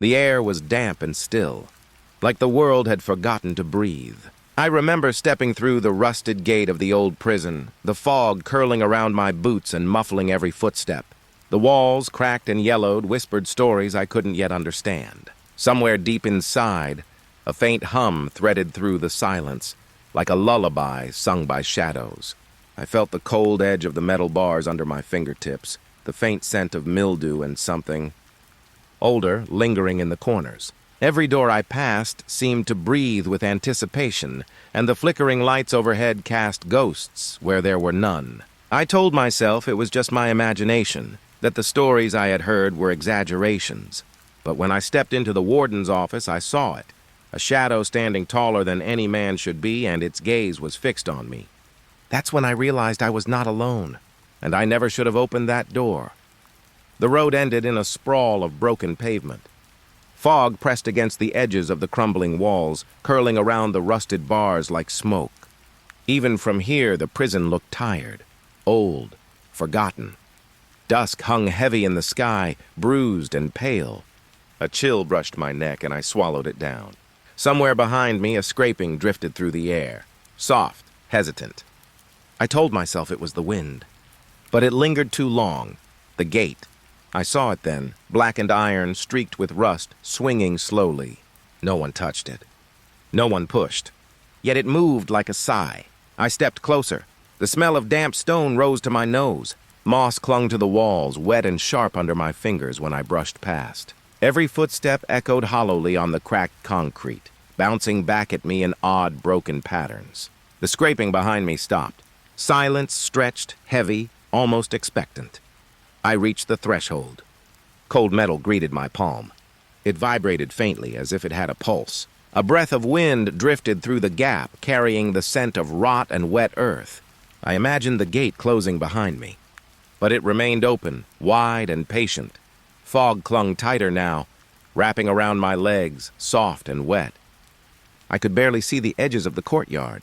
The air was damp and still, like the world had forgotten to breathe. I remember stepping through the rusted gate of the old prison, the fog curling around my boots and muffling every footstep. The walls, cracked and yellowed, whispered stories I couldn't yet understand. Somewhere deep inside, a faint hum threaded through the silence, like a lullaby sung by shadows. I felt the cold edge of the metal bars under my fingertips, the faint scent of mildew and something older lingering in the corners. Every door I passed seemed to breathe with anticipation, and the flickering lights overhead cast ghosts where there were none. I told myself it was just my imagination, that the stories I had heard were exaggerations. But when I stepped into the warden's office, I saw it, a shadow standing taller than any man should be, and its gaze was fixed on me. That's when I realized I was not alone, and I never should have opened that door. The road ended in a sprawl of broken pavement. Fog pressed against the edges of the crumbling walls, curling around the rusted bars like smoke. Even from here, the prison looked tired, old, forgotten. Dusk hung heavy in the sky, bruised and pale. A chill brushed my neck, and I swallowed it down. Somewhere behind me, a scraping drifted through the air, soft, hesitant. I told myself it was the wind. But it lingered too long. The gate. I saw it then, blackened iron streaked with rust, swinging slowly. No one touched it. No one pushed. Yet it moved like a sigh. I stepped closer. The smell of damp stone rose to my nose. Moss clung to the walls, wet and sharp under my fingers when I brushed past. Every footstep echoed hollowly on the cracked concrete, bouncing back at me in odd, broken patterns. The scraping behind me stopped. Silence stretched, heavy, almost expectant. I reached the threshold. Cold metal greeted my palm. It vibrated faintly as if it had a pulse. A breath of wind drifted through the gap, carrying the scent of rot and wet earth. I imagined the gate closing behind me. But it remained open, wide and patient. Fog clung tighter now, wrapping around my legs, soft and wet. I could barely see the edges of the courtyard.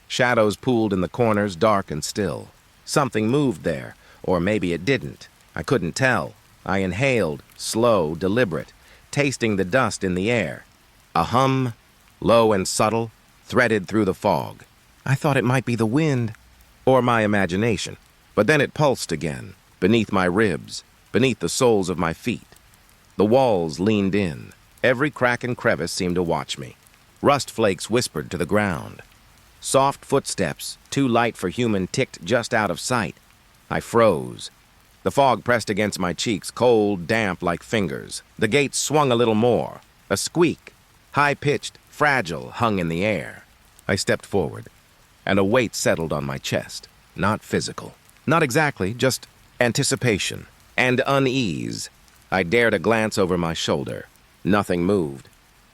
Shadows pooled in the corners, dark and still. Something moved there, or maybe it didn't. I couldn't tell. I inhaled, slow, deliberate, tasting the dust in the air. A hum, low and subtle, threaded through the fog. I thought it might be the wind, or my imagination. But then it pulsed again, beneath my ribs, beneath the soles of my feet. The walls leaned in. Every crack and crevice seemed to watch me. Rust flakes whispered to the ground. Soft footsteps, too light for human, ticked just out of sight. I froze. The fog pressed against my cheeks, cold, damp like fingers. The gate swung a little more. A squeak, high-pitched, fragile, hung in the air. I stepped forward, and a weight settled on my chest. Not physical. Not exactly, just anticipation and unease. I dared a glance over my shoulder. Nothing moved.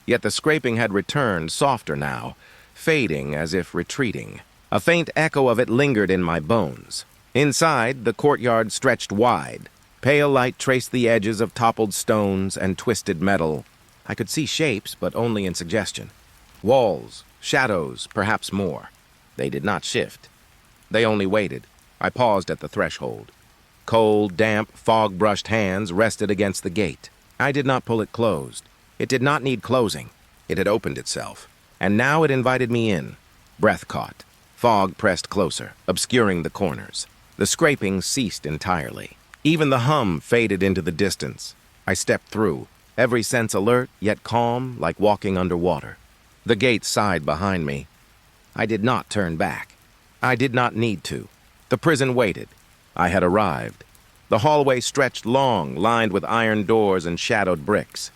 Yet the scraping had returned, softer now, fading as if retreating. A faint echo of it lingered in my bones. Inside, the courtyard stretched wide. Pale light traced the edges of toppled stones and twisted metal. I could see shapes, but only in suggestion. Walls, shadows, perhaps more. They did not shift. They only waited. I paused at the threshold. Cold, damp, fog-brushed hands rested against the gate. I did not pull it closed. It did not need closing. It had opened itself. And now it invited me in. Breath caught. Fog pressed closer, obscuring the corners. The scraping ceased entirely. Even the hum faded into the distance. I stepped through, every sense alert, yet calm, like walking underwater. The gate sighed behind me. I did not turn back. I did not need to. The prison waited. I had arrived. The hallway stretched long, lined with iron doors and shadowed bricks.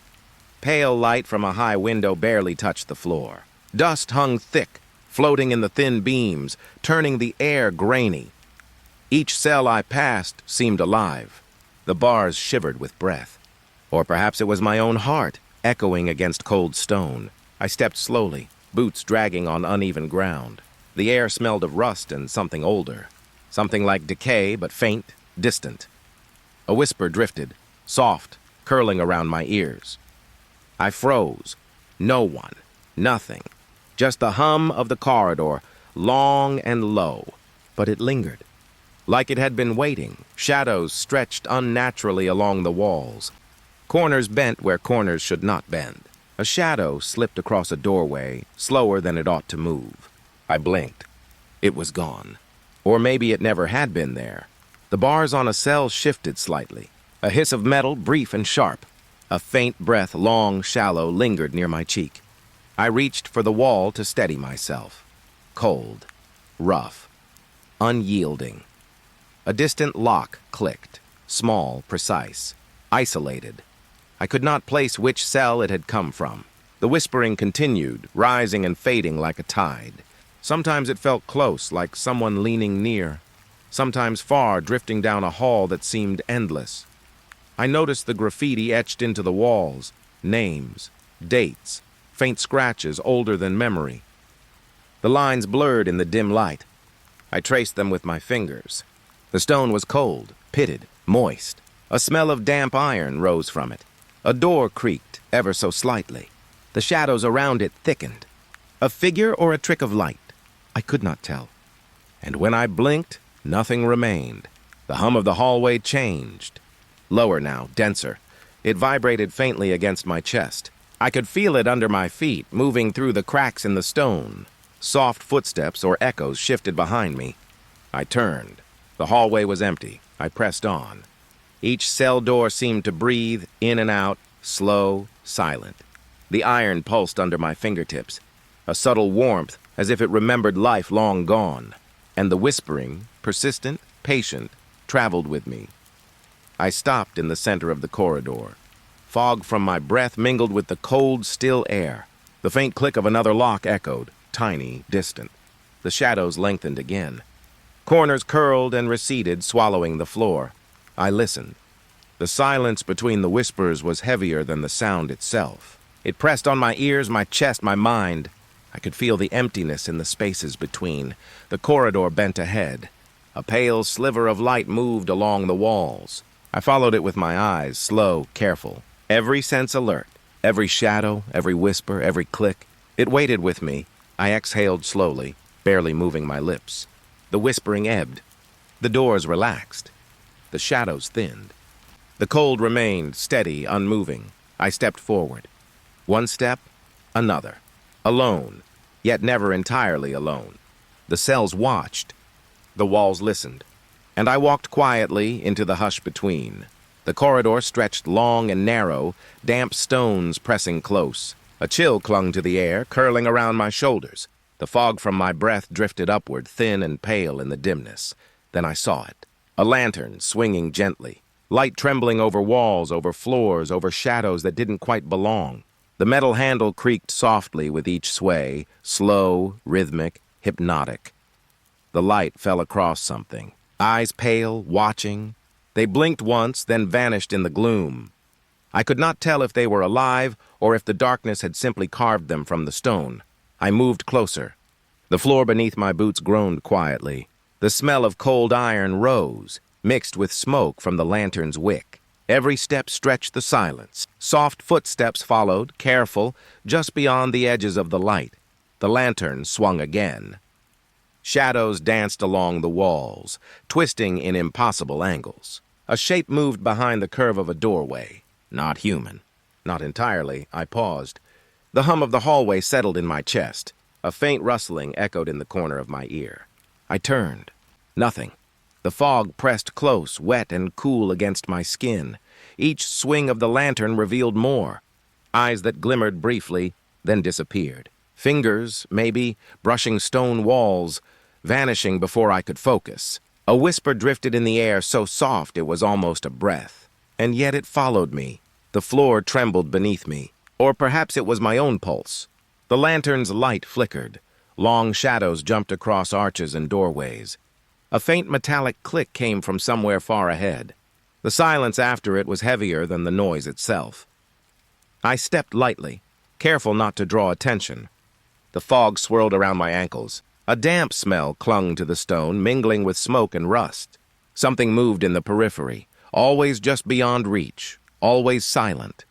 Pale light from a high window barely touched the floor. Dust hung thick, floating in the thin beams, turning the air grainy. Each cell I passed seemed alive. The bars shivered with breath. Or perhaps it was my own heart, echoing against cold stone. I stepped slowly, boots dragging on uneven ground. The air smelled of rust and something older. Something like decay, but faint, distant. A whisper drifted, soft, curling around my ears. I froze. No one. Nothing. Just the hum of the corridor, long and low. But it lingered. Like it had been waiting, shadows stretched unnaturally along the walls. Corners bent where corners should not bend. A shadow slipped across a doorway, slower than it ought to move. I blinked. It was gone. Or maybe it never had been there. The bars on a cell shifted slightly. A hiss of metal, brief and sharp. A faint breath, long, shallow, lingered near my cheek. I reached for the wall to steady myself. Cold, rough, unyielding. A distant lock clicked, small, precise, isolated. I could not place which cell it had come from. The whispering continued, rising and fading like a tide. Sometimes it felt close, like someone leaning near. Sometimes far, drifting down a hall that seemed endless. I noticed the graffiti etched into the walls, names, dates, faint scratches older than memory. The lines blurred in the dim light. I traced them with my fingers. The stone was cold, pitted, moist. A smell of damp iron rose from it. A door creaked, ever so slightly. The shadows around it thickened. A figure or a trick of light? I could not tell. And when I blinked, nothing remained. The hum of the hallway changed. Lower now, denser. It vibrated faintly against my chest. I could feel it under my feet, moving through the cracks in the stone. Soft footsteps or echoes shifted behind me. I turned. The hallway was empty. I pressed on. Each cell door seemed to breathe, in and out, slow, silent. The iron pulsed under my fingertips, a subtle warmth as if it remembered life long gone. And the whispering, persistent, patient, traveled with me. I stopped in the center of the corridor. Fog from my breath mingled with the cold, still air. The faint click of another lock echoed, tiny, distant. The shadows lengthened again. Corners curled and receded, swallowing the floor. I listened. The silence between the whispers was heavier than the sound itself. It pressed on my ears, my chest, my mind. I could feel the emptiness in the spaces between. The corridor bent ahead. A pale sliver of light moved along the walls. I followed it with my eyes, slow, careful. Every sense alert. Every shadow, every whisper, every click. It waited with me. I exhaled slowly, barely moving my lips. The whispering ebbed. The doors relaxed. The shadows thinned. The cold remained, steady, unmoving. I stepped forward. One step, another. Alone, yet never entirely alone. The cells watched. The walls listened. And I walked quietly into the hush between. The corridor stretched long and narrow, damp stones pressing close. A chill clung to the air, curling around my shoulders. The fog from my breath drifted upward, thin and pale in the dimness. Then I saw it. A lantern swinging gently. Light trembling over walls, over floors, over shadows that didn't quite belong. The metal handle creaked softly with each sway, slow, rhythmic, hypnotic. The light fell across something. Eyes pale, watching. They blinked once, then vanished in the gloom. I could not tell if they were alive or if the darkness had simply carved them from the stone. I moved closer. The floor beneath my boots groaned quietly. The smell of cold iron rose, mixed with smoke from the lantern's wick. Every step stretched the silence. Soft footsteps followed, careful, just beyond the edges of the light. The lantern swung again. Shadows danced along the walls, twisting in impossible angles. A shape moved behind the curve of a doorway. Not human. Not entirely. I paused. The hum of the hallway settled in my chest. A faint rustling echoed in the corner of my ear. I turned. Nothing. The fog pressed close, wet and cool against my skin. Each swing of the lantern revealed more. Eyes that glimmered briefly, then disappeared. Fingers, maybe, brushing stone walls, vanishing before I could focus. A whisper drifted in the air so soft it was almost a breath. And yet it followed me. The floor trembled beneath me. Or perhaps it was my own pulse. The lantern's light flickered. Long shadows jumped across arches and doorways. A faint metallic click came from somewhere far ahead. The silence after it was heavier than the noise itself. I stepped lightly, careful not to draw attention. The fog swirled around my ankles. A damp smell clung to the stone, mingling with smoke and rust. Something moved in the periphery, always just beyond reach, always silent.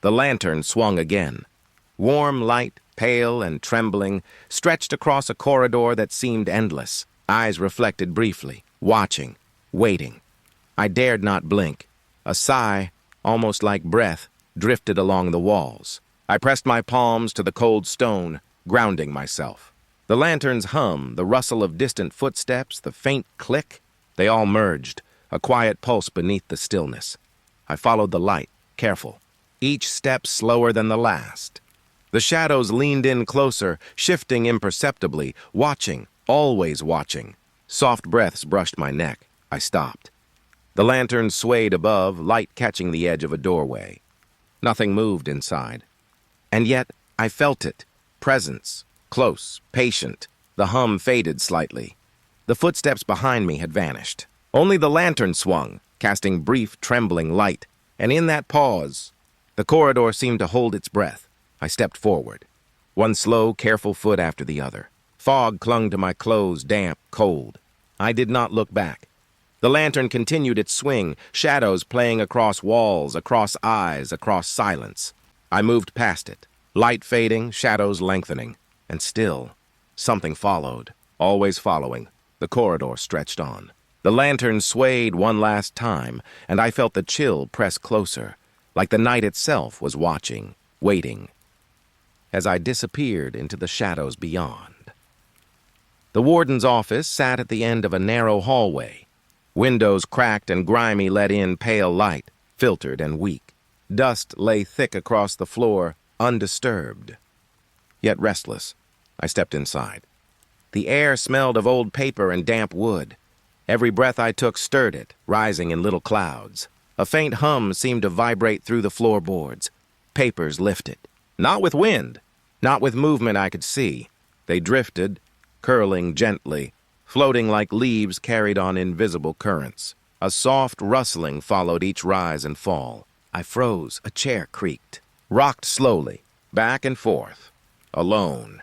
The lantern swung again. Warm light, pale and trembling, stretched across a corridor that seemed endless. Eyes reflected briefly, watching, waiting. I dared not blink. A sigh, almost like breath, drifted along the walls. I pressed my palms to the cold stone, grounding myself. The lantern's hum, the rustle of distant footsteps, the faint click, they all merged, a quiet pulse beneath the stillness. I followed the light, careful, each step slower than the last. The shadows leaned in closer, shifting imperceptibly, watching, always watching. Soft breaths brushed my neck. I stopped. The lantern swayed above, light catching the edge of a doorway. Nothing moved inside. And yet, I felt it. Presence. Close, patient. The hum faded slightly. The footsteps behind me had vanished. Only the lantern swung, casting brief, trembling light. And in that pause, the corridor seemed to hold its breath. I stepped forward. One slow, careful foot after the other. Fog clung to my clothes, damp, cold. I did not look back. The lantern continued its swing, shadows playing across walls, across eyes, across silence. I moved past it, light fading, shadows lengthening. And still, something followed, always following. The corridor stretched on. The lantern swayed one last time, and I felt the chill press closer, like the night itself was watching, waiting, as I disappeared into the shadows beyond. The warden's office sat at the end of a narrow hallway. Windows cracked and grimy let in pale light, filtered and weak. Dust lay thick across the floor, undisturbed, yet restless. I stepped inside. The air smelled of old paper and damp wood. Every breath I took stirred it, rising in little clouds. A faint hum seemed to vibrate through the floorboards. Papers lifted. Not with wind, not with movement I could see. They drifted, curling gently, floating like leaves carried on invisible currents. A soft rustling followed each rise and fall. I froze. A chair creaked, rocked slowly, back and forth, alone.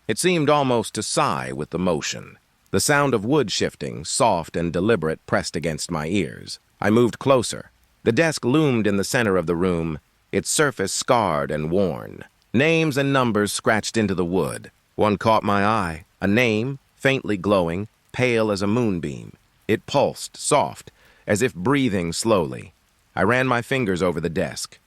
It seemed almost to sigh with the motion. The sound of wood shifting, soft and deliberate, pressed against my ears. I moved closer. The desk loomed in the center of the room, its surface scarred and worn. Names and numbers scratched into the wood. One caught my eye, a name, faintly glowing, pale as a moonbeam. It pulsed, soft, as if breathing slowly. I ran my fingers over the desk.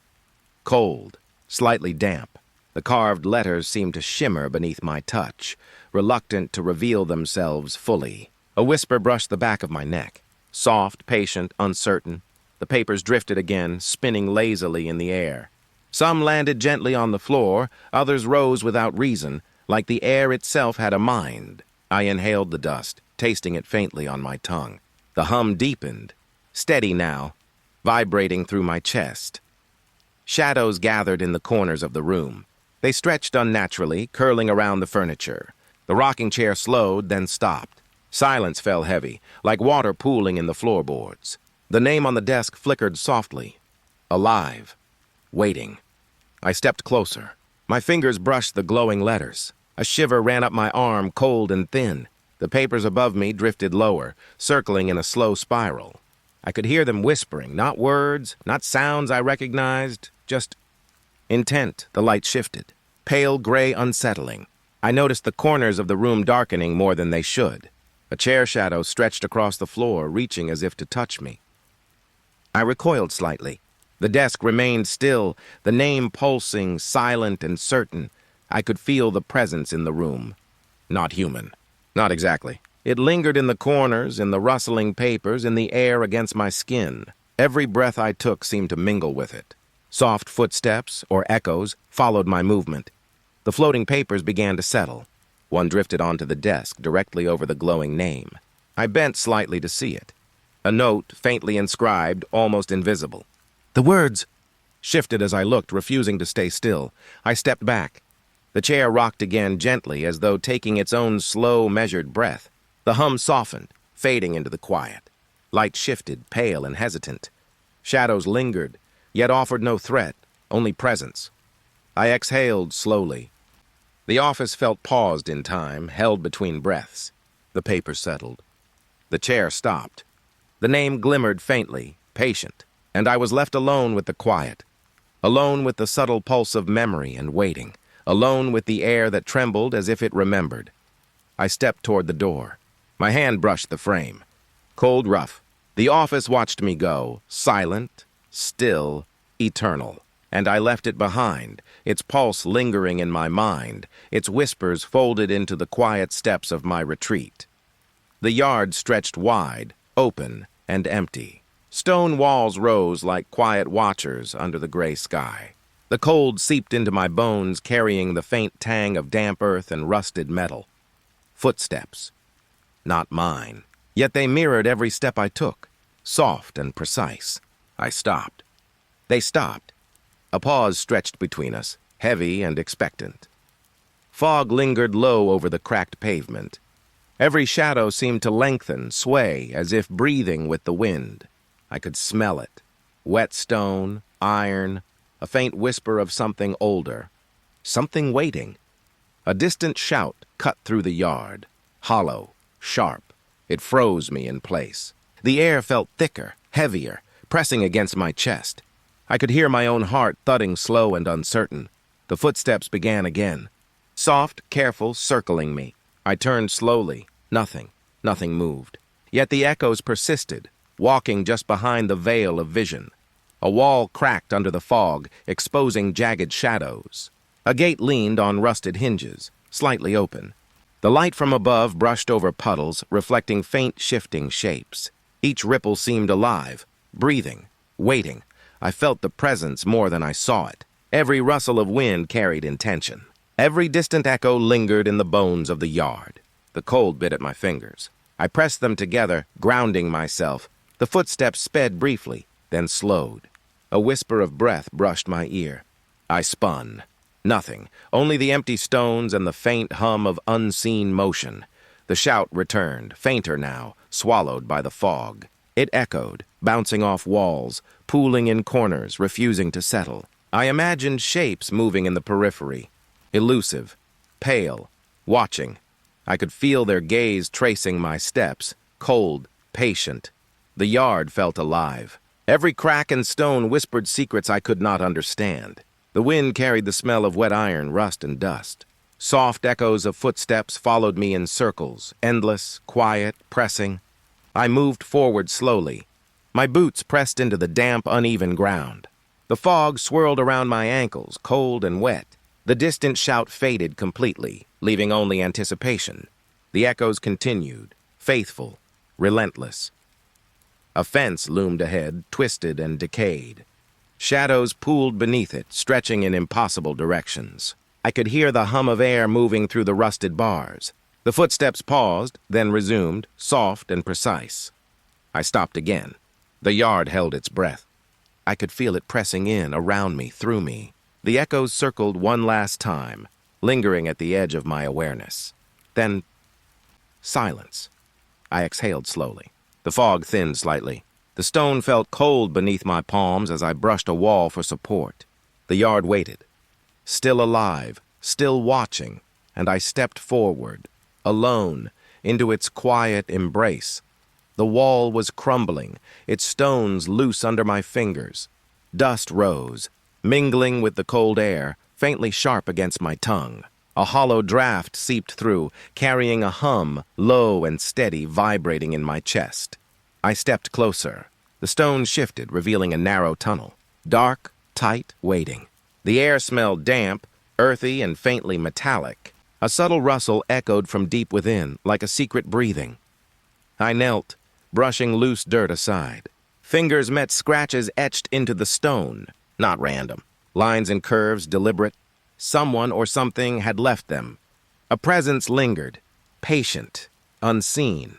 Cold, slightly damp. The carved letters seemed to shimmer beneath my touch, reluctant to reveal themselves fully. A whisper brushed the back of my neck. Soft, patient, uncertain. The papers drifted again, spinning lazily in the air. Some landed gently on the floor, others rose without reason, like the air itself had a mind. I inhaled the dust, tasting it faintly on my tongue. The hum deepened, steady now, vibrating through my chest. Shadows gathered in the corners of the room. They stretched unnaturally, curling around the furniture. The rocking chair slowed, then stopped. Silence fell heavy, like water pooling in the floorboards. The name on the desk flickered softly. Alive. Waiting. I stepped closer. My fingers brushed the glowing letters. A shiver ran up my arm, cold and thin. The papers above me drifted lower, circling in a slow spiral. I could hear them whispering, not words, not sounds I recognized, just intent. The light shifted. Pale gray, unsettling. I noticed the corners of the room darkening more than they should. A chair shadow stretched across the floor, reaching as if to touch me. I recoiled slightly. The desk remained still, the name pulsing, silent and certain. I could feel the presence in the room. Not human. Not exactly. It lingered in the corners, in the rustling papers, in the air against my skin. Every breath I took seemed to mingle with it. Soft footsteps, or echoes, followed my movement. The floating papers began to settle. One drifted onto the desk, directly over the glowing name. I bent slightly to see it. A note, faintly inscribed, almost invisible. The words shifted as I looked, refusing to stay still. I stepped back. The chair rocked again gently, as though taking its own slow, measured breath. The hum softened, fading into the quiet. Light shifted, pale and hesitant. Shadows lingered, yet offered no threat, only presence. I exhaled slowly. The office felt paused in time, held between breaths. The paper settled. The chair stopped. The name glimmered faintly, patient, and I was left alone with the quiet, alone with the subtle pulse of memory and waiting, alone with the air that trembled as if it remembered. I stepped toward the door. My hand brushed the frame. Cold, rough. The office watched me go, silent, still, eternal. And I left it behind, its pulse lingering in my mind, its whispers folded into the quiet steps of my retreat. The yard stretched wide, open, and empty. Stone walls rose like quiet watchers under the gray sky. The cold seeped into my bones, carrying the faint tang of damp earth and rusted metal. Footsteps. Not mine. Yet they mirrored every step I took, soft and precise. I stopped. They stopped. A pause stretched between us, heavy and expectant. Fog lingered low over the cracked pavement. Every shadow seemed to lengthen, sway, as if breathing with the wind. I could smell it. Wet stone, iron, a faint whisper of something older. Something waiting. A distant shout cut through the yard, hollow, sharp. It froze me in place. The air felt thicker, heavier, pressing against my chest. I could hear my own heart thudding slow and uncertain. The footsteps began again. Soft, careful, circling me. I turned slowly. Nothing moved. Yet the echoes persisted, walking just behind the veil of vision. A wall cracked under the fog, exposing jagged shadows. A gate leaned on rusted hinges, slightly open. The light from above brushed over puddles, reflecting faint, shifting shapes. Each ripple seemed alive, breathing, waiting. I felt the presence more than I saw it. Every rustle of wind carried intention. Every distant echo lingered in the bones of the yard. The cold bit at my fingers. I pressed them together, grounding myself. The footsteps sped briefly, then slowed. A whisper of breath brushed my ear. I spun. Nothing, only the empty stones and the faint hum of unseen motion. The shout returned, fainter now, swallowed by the fog. It echoed, bouncing off walls, pooling in corners, refusing to settle. I imagined shapes moving in the periphery, elusive, pale, watching. I could feel their gaze tracing my steps, cold, patient. The yard felt alive. Every crack and stone whispered secrets I could not understand. The wind carried the smell of wet iron, rust, and dust. Soft echoes of footsteps followed me in circles, endless, quiet, pressing. I moved forward slowly. My boots pressed into the damp, uneven ground. The fog swirled around my ankles, cold and wet. The distant shout faded completely, leaving only anticipation. The echoes continued, faithful, relentless. A fence loomed ahead, twisted and decayed. Shadows pooled beneath it, stretching in impossible directions. I could hear the hum of air moving through the rusted bars. The footsteps paused, then resumed, soft and precise. I stopped again. The yard held its breath. I could feel it pressing in, around me, through me. The echoes circled one last time, lingering at the edge of my awareness. Then, silence. I exhaled slowly. The fog thinned slightly. The stone felt cold beneath my palms as I brushed a wall for support. The yard waited. Still alive, still watching, and I stepped forward, alone, into its quiet embrace. The wall was crumbling, its stones loose under my fingers. Dust rose, mingling with the cold air, faintly sharp against my tongue. A hollow draft seeped through, carrying a hum, low and steady, vibrating in my chest. I stepped closer. The stone shifted, revealing a narrow tunnel. Dark, tight, waiting. The air smelled damp, earthy, and faintly metallic. A subtle rustle echoed from deep within, like a secret breathing. I knelt, brushing loose dirt aside. Fingers met scratches etched into the stone, not random. Lines and curves deliberate. Someone or something had left them. A presence lingered, patient, unseen.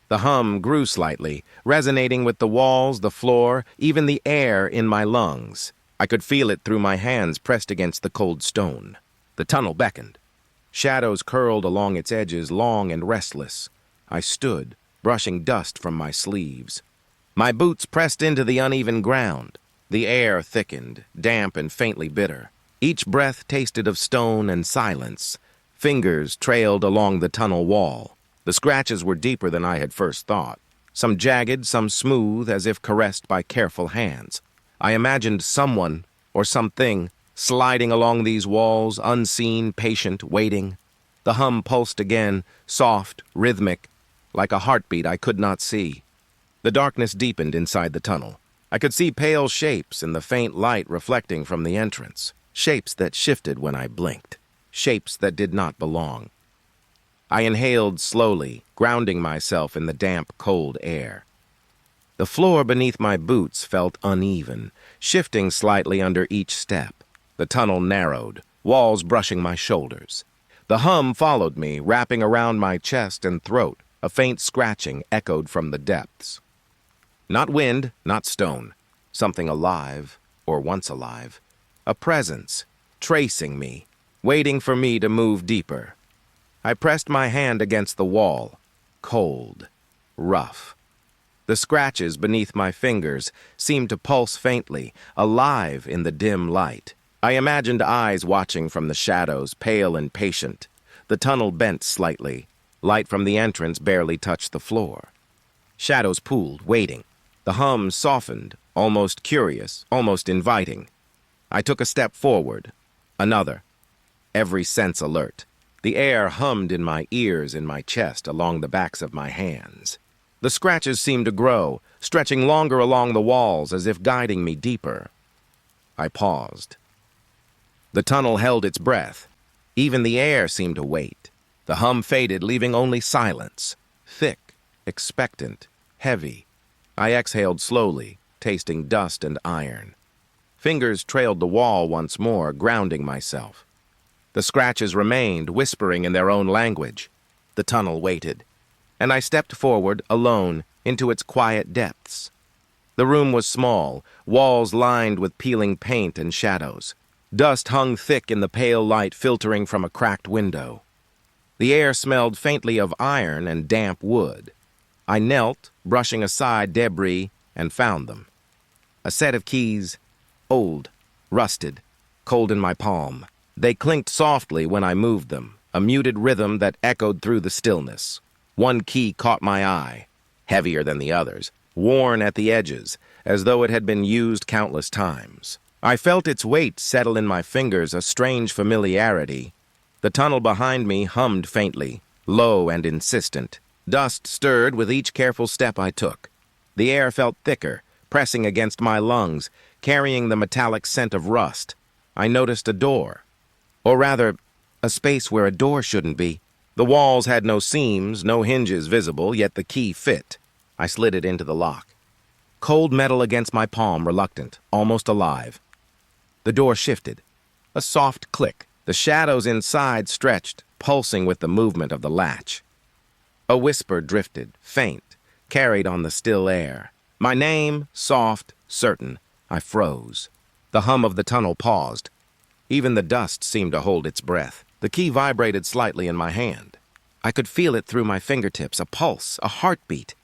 The hum grew slightly, resonating with the walls, the floor, even the air in my lungs. I could feel it through my hands pressed against the cold stone. The tunnel beckoned. Shadows curled along its edges, long and restless. I stood, brushing dust from my sleeves. My boots pressed into the uneven ground. The air thickened, damp and faintly bitter. Each breath tasted of stone and silence. Fingers trailed along the tunnel wall. The scratches were deeper than I had first thought. Some jagged, some smooth, as if caressed by careful hands. I imagined someone, or something, sliding along these walls, unseen, patient, waiting. The hum pulsed again, soft, rhythmic, like a heartbeat I could not see. The darkness deepened inside the tunnel. I could see pale shapes in the faint light reflecting from the entrance, shapes that shifted when I blinked, shapes that did not belong. I inhaled slowly, grounding myself in the damp, cold air. The floor beneath my boots felt uneven, shifting slightly under each step. The tunnel narrowed, walls brushing my shoulders. The hum followed me, wrapping around my chest and throat. A faint scratching echoed from the depths. Not wind, not stone. Something alive, or once alive. A presence, tracing me, waiting for me to move deeper. I pressed my hand against the wall. Cold, rough. The scratches beneath my fingers seemed to pulse faintly, alive in the dim light. I imagined eyes watching from the shadows, pale and patient. The tunnel bent slightly. Light from the entrance barely touched the floor. Shadows pooled, waiting. The hum softened, almost curious, almost inviting. I took a step forward. Another. Every sense alert. The air hummed in my ears, in my chest, along the backs of my hands. The scratches seemed to grow, stretching longer along the walls as if guiding me deeper. I paused. The tunnel held its breath. Even the air seemed to wait. The hum faded, leaving only silence. Thick, expectant, heavy. I exhaled slowly, tasting dust and iron. Fingers trailed the wall once more, grounding myself. The scratches remained, whispering in their own language. The tunnel waited, and I stepped forward, alone, into its quiet depths. The room was small, walls lined with peeling paint and shadows. Dust hung thick in the pale light filtering from a cracked window. The air smelled faintly of iron and damp wood. I knelt, brushing aside debris, and found them. A set of keys, old, rusted, cold in my palm. They clinked softly when I moved them, a muted rhythm that echoed through the stillness. One key caught my eye, heavier than the others, worn at the edges, as though it had been used countless times. I felt its weight settle in my fingers, a strange familiarity. The tunnel behind me hummed faintly, low and insistent. Dust stirred with each careful step I took. The air felt thicker, pressing against my lungs, carrying the metallic scent of rust. I noticed a door. Or rather, a space where a door shouldn't be. The walls had no seams, no hinges visible, yet the key fit. I slid it into the lock. Cold metal against my palm, reluctant, almost alive. The door shifted. A soft click. The shadows inside stretched, pulsing with the movement of the latch. A whisper drifted, faint, carried on the still air. My name, soft, certain. I froze. The hum of the tunnel paused. Even the dust seemed to hold its breath. The key vibrated slightly in my hand. I could feel it through my fingertips, a pulse, a heartbeat.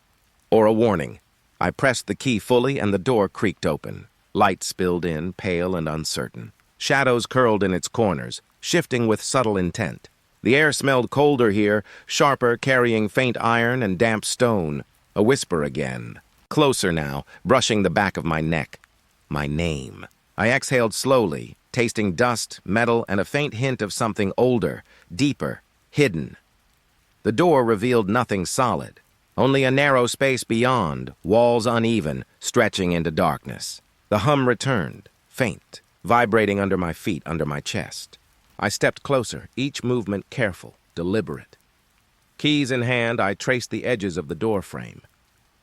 Or a warning. I pressed the key fully and the door creaked open. Light spilled in, pale and uncertain. Shadows curled in its corners, shifting with subtle intent. The air smelled colder here, sharper, carrying faint iron and damp stone. A whisper again. Closer now, brushing the back of my neck. My name. I exhaled slowly, tasting dust, metal, and a faint hint of something older, deeper, hidden. The door revealed nothing solid. Only a narrow space beyond, walls uneven, stretching into darkness. The hum returned, faint, vibrating under my feet, under my chest. I stepped closer, each movement careful, deliberate. Keys in hand, I traced the edges of the door frame.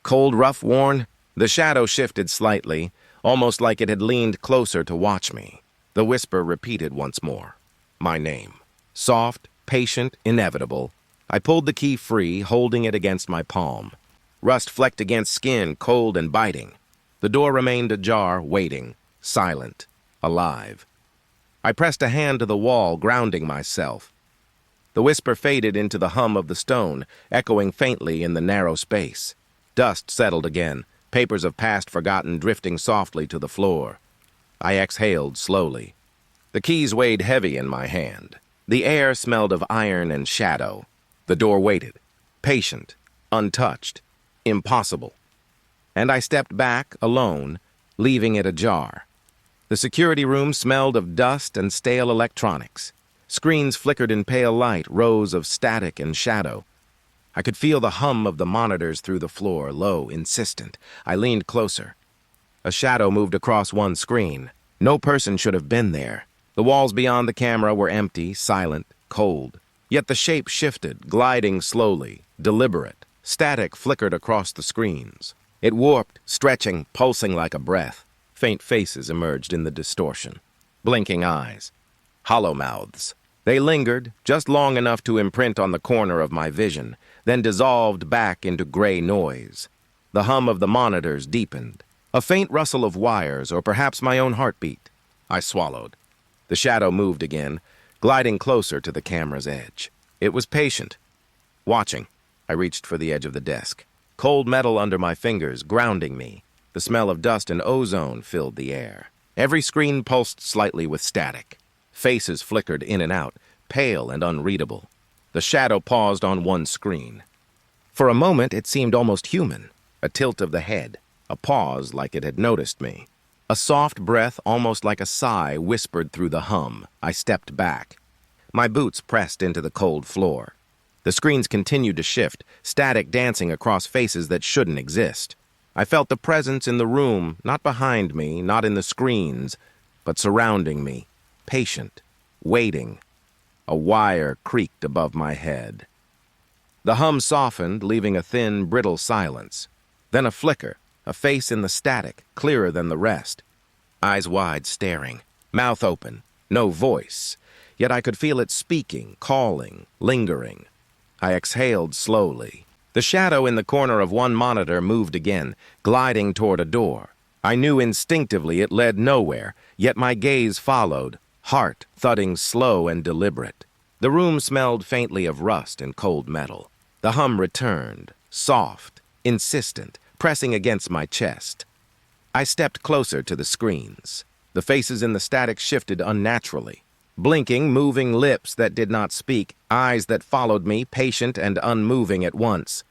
Cold, rough, worn, the shadow shifted slightly, almost like it had leaned closer to watch me. The whisper repeated once more. My name. Soft, patient, inevitable. I pulled the key free, holding it against my palm. Rust flecked against skin, cold and biting. The door remained ajar, waiting, silent, alive. I pressed a hand to the wall, grounding myself. The whisper faded into the hum of the stone, echoing faintly in the narrow space. Dust settled again, papers of past forgotten drifting softly to the floor. I exhaled slowly. The keys weighed heavy in my hand. The air smelled of iron and shadow. The door waited, patient, untouched, impossible. And I stepped back, alone, leaving it ajar. The security room smelled of dust and stale electronics. Screens flickered in pale light, rows of static and shadow. I could feel the hum of the monitors through the floor, low, insistent. I leaned closer. A shadow moved across one screen. No person should have been there. The walls beyond the camera were empty, silent, cold. Yet the shape shifted, gliding slowly, deliberate. Static flickered across the screens. It warped, stretching, pulsing like a breath. Faint faces emerged in the distortion. Blinking eyes. Hollow mouths. They lingered, just long enough to imprint on the corner of my vision, then dissolved back into gray noise. The hum of the monitors deepened. A faint rustle of wires, or perhaps my own heartbeat. I swallowed. The shadow moved again, gliding closer to the camera's edge. It was patient. Watching. I reached for the edge of the desk. Cold metal under my fingers, grounding me. The smell of dust and ozone filled the air. Every screen pulsed slightly with static. Faces flickered in and out, pale and unreadable. The shadow paused on one screen. For a moment, it seemed almost human. A tilt of the head. A pause like it had noticed me. A soft breath, almost like a sigh, whispered through the hum. I stepped back. My boots pressed into the cold floor. The screens continued to shift, static dancing across faces that shouldn't exist. I felt the presence in the room, not behind me, not in the screens, but surrounding me, patient, waiting. A wire creaked above my head. The hum softened, leaving a thin, brittle silence. Then a flicker. A face in the static, clearer than the rest. Eyes wide, staring. Mouth open. No voice. Yet I could feel it speaking, calling, lingering. I exhaled slowly. The shadow in the corner of one monitor moved again, gliding toward a door. I knew instinctively it led nowhere, yet my gaze followed, heart thudding slow and deliberate. The room smelled faintly of rust and cold metal. The hum returned, soft, insistent, pressing against my chest. I stepped closer to the screens. The faces in the static shifted unnaturally. Blinking, moving lips that did not speak, eyes that followed me, patient and unmoving at once.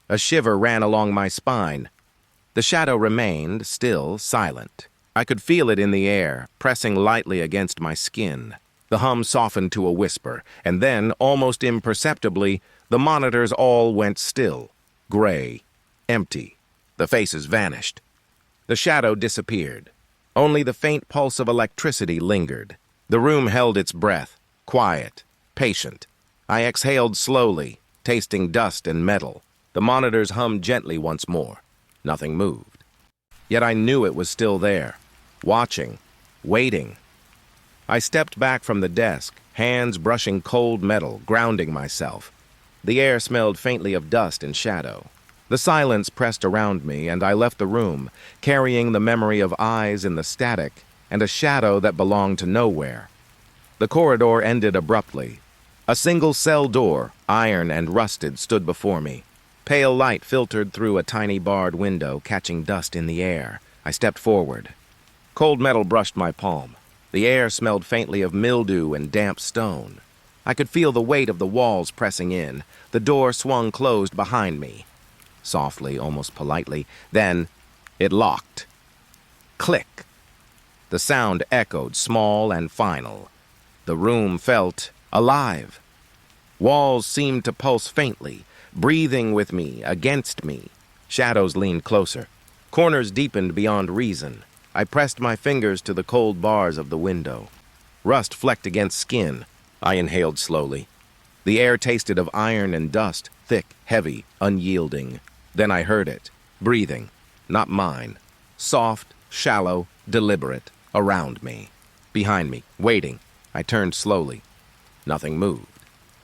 A shiver ran along my spine. The shadow remained, still, silent. I could feel it in the air, pressing lightly against my skin. The hum softened to a whisper, and then, almost imperceptibly, the monitors all went still, gray, empty. The faces vanished. The shadow disappeared. Only the faint pulse of electricity lingered. The room held its breath, quiet, patient. I exhaled slowly, tasting dust and metal. The monitors hummed gently once more. Nothing moved. Yet I knew it was still there, watching, waiting. I stepped back from the desk, hands brushing cold metal, grounding myself. The air smelled faintly of dust and shadow. The silence pressed around me, and I left the room, carrying the memory of eyes in the static and a shadow that belonged to nowhere. The corridor ended abruptly. A single-cell door, iron and rusted, stood before me. Pale light filtered through a tiny barred window, catching dust in the air. I stepped forward. Cold metal brushed my palm. The air smelled faintly of mildew and damp stone. I could feel the weight of the walls pressing in. The door swung closed behind me. Softly, almost politely. Then it locked. Click. The sound echoed, small and final. The room felt alive. Walls seemed to pulse faintly, breathing with me, against me. Shadows leaned closer. Corners deepened beyond reason. I pressed my fingers to the cold bars of the window. Rust flecked against skin. I inhaled slowly. The air tasted of iron and dust, thick, heavy, unyielding. Then I heard it, breathing, not mine. Soft, shallow, deliberate, around me. Behind me, waiting. I turned slowly. Nothing moved.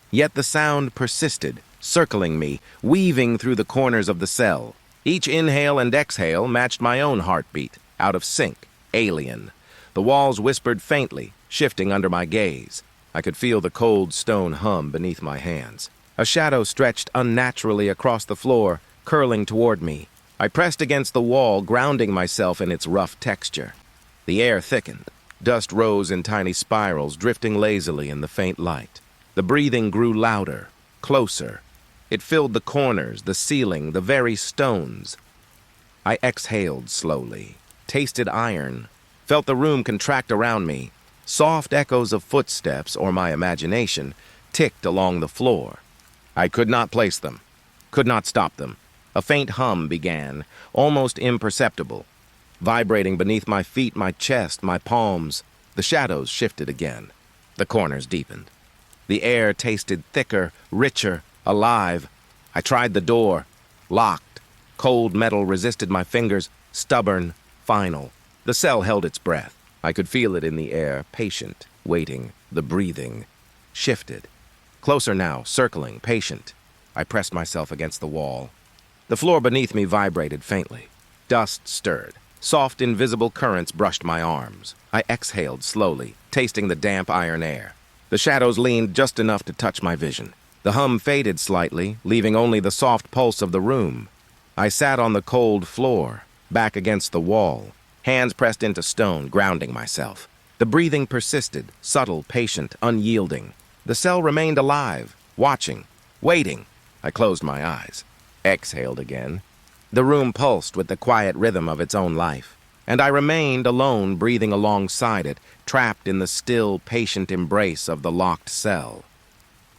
Yet the sound persisted, circling me, weaving through the corners of the cell. Each inhale and exhale matched my own heartbeat, out of sync, alien. The walls whispered faintly, shifting under my gaze. I could feel the cold stone hum beneath my hands. A shadow stretched unnaturally across the floor, curling toward me. I pressed against the wall, grounding myself in its rough texture. The air thickened. Dust rose in tiny spirals, drifting lazily in the faint light. The breathing grew louder, closer. It filled the corners, the ceiling, the very stones. I exhaled slowly, tasted iron, felt the room contract around me. Soft echoes of footsteps, or my imagination, ticked along the floor. I could not place them, could not stop them. A faint hum began, almost imperceptible. vibrating beneath my feet, my chest, my palms. The shadows shifted again. The corners deepened. The air tasted thicker, richer, alive. I tried the door. Locked. Cold metal resisted my fingers, stubborn, final. The cell held its breath. I could feel it in the air, patient, waiting. The breathing shifted. Closer now, circling, patient. I pressed myself against the wall. The floor beneath me vibrated faintly. Dust stirred. Soft, invisible currents brushed my arms. I exhaled slowly, tasting the damp iron air. The shadows leaned just enough to touch my vision. The hum faded slightly, leaving only the soft pulse of the room. I sat on the cold floor, back against the wall, hands pressed into stone, grounding myself. The breathing persisted, subtle, patient, unyielding. The cell remained alive, watching, waiting. I closed my eyes, exhaled again. The room pulsed with the quiet rhythm of its own life, and I remained alone, breathing alongside it, trapped in the still, patient embrace of the locked cell.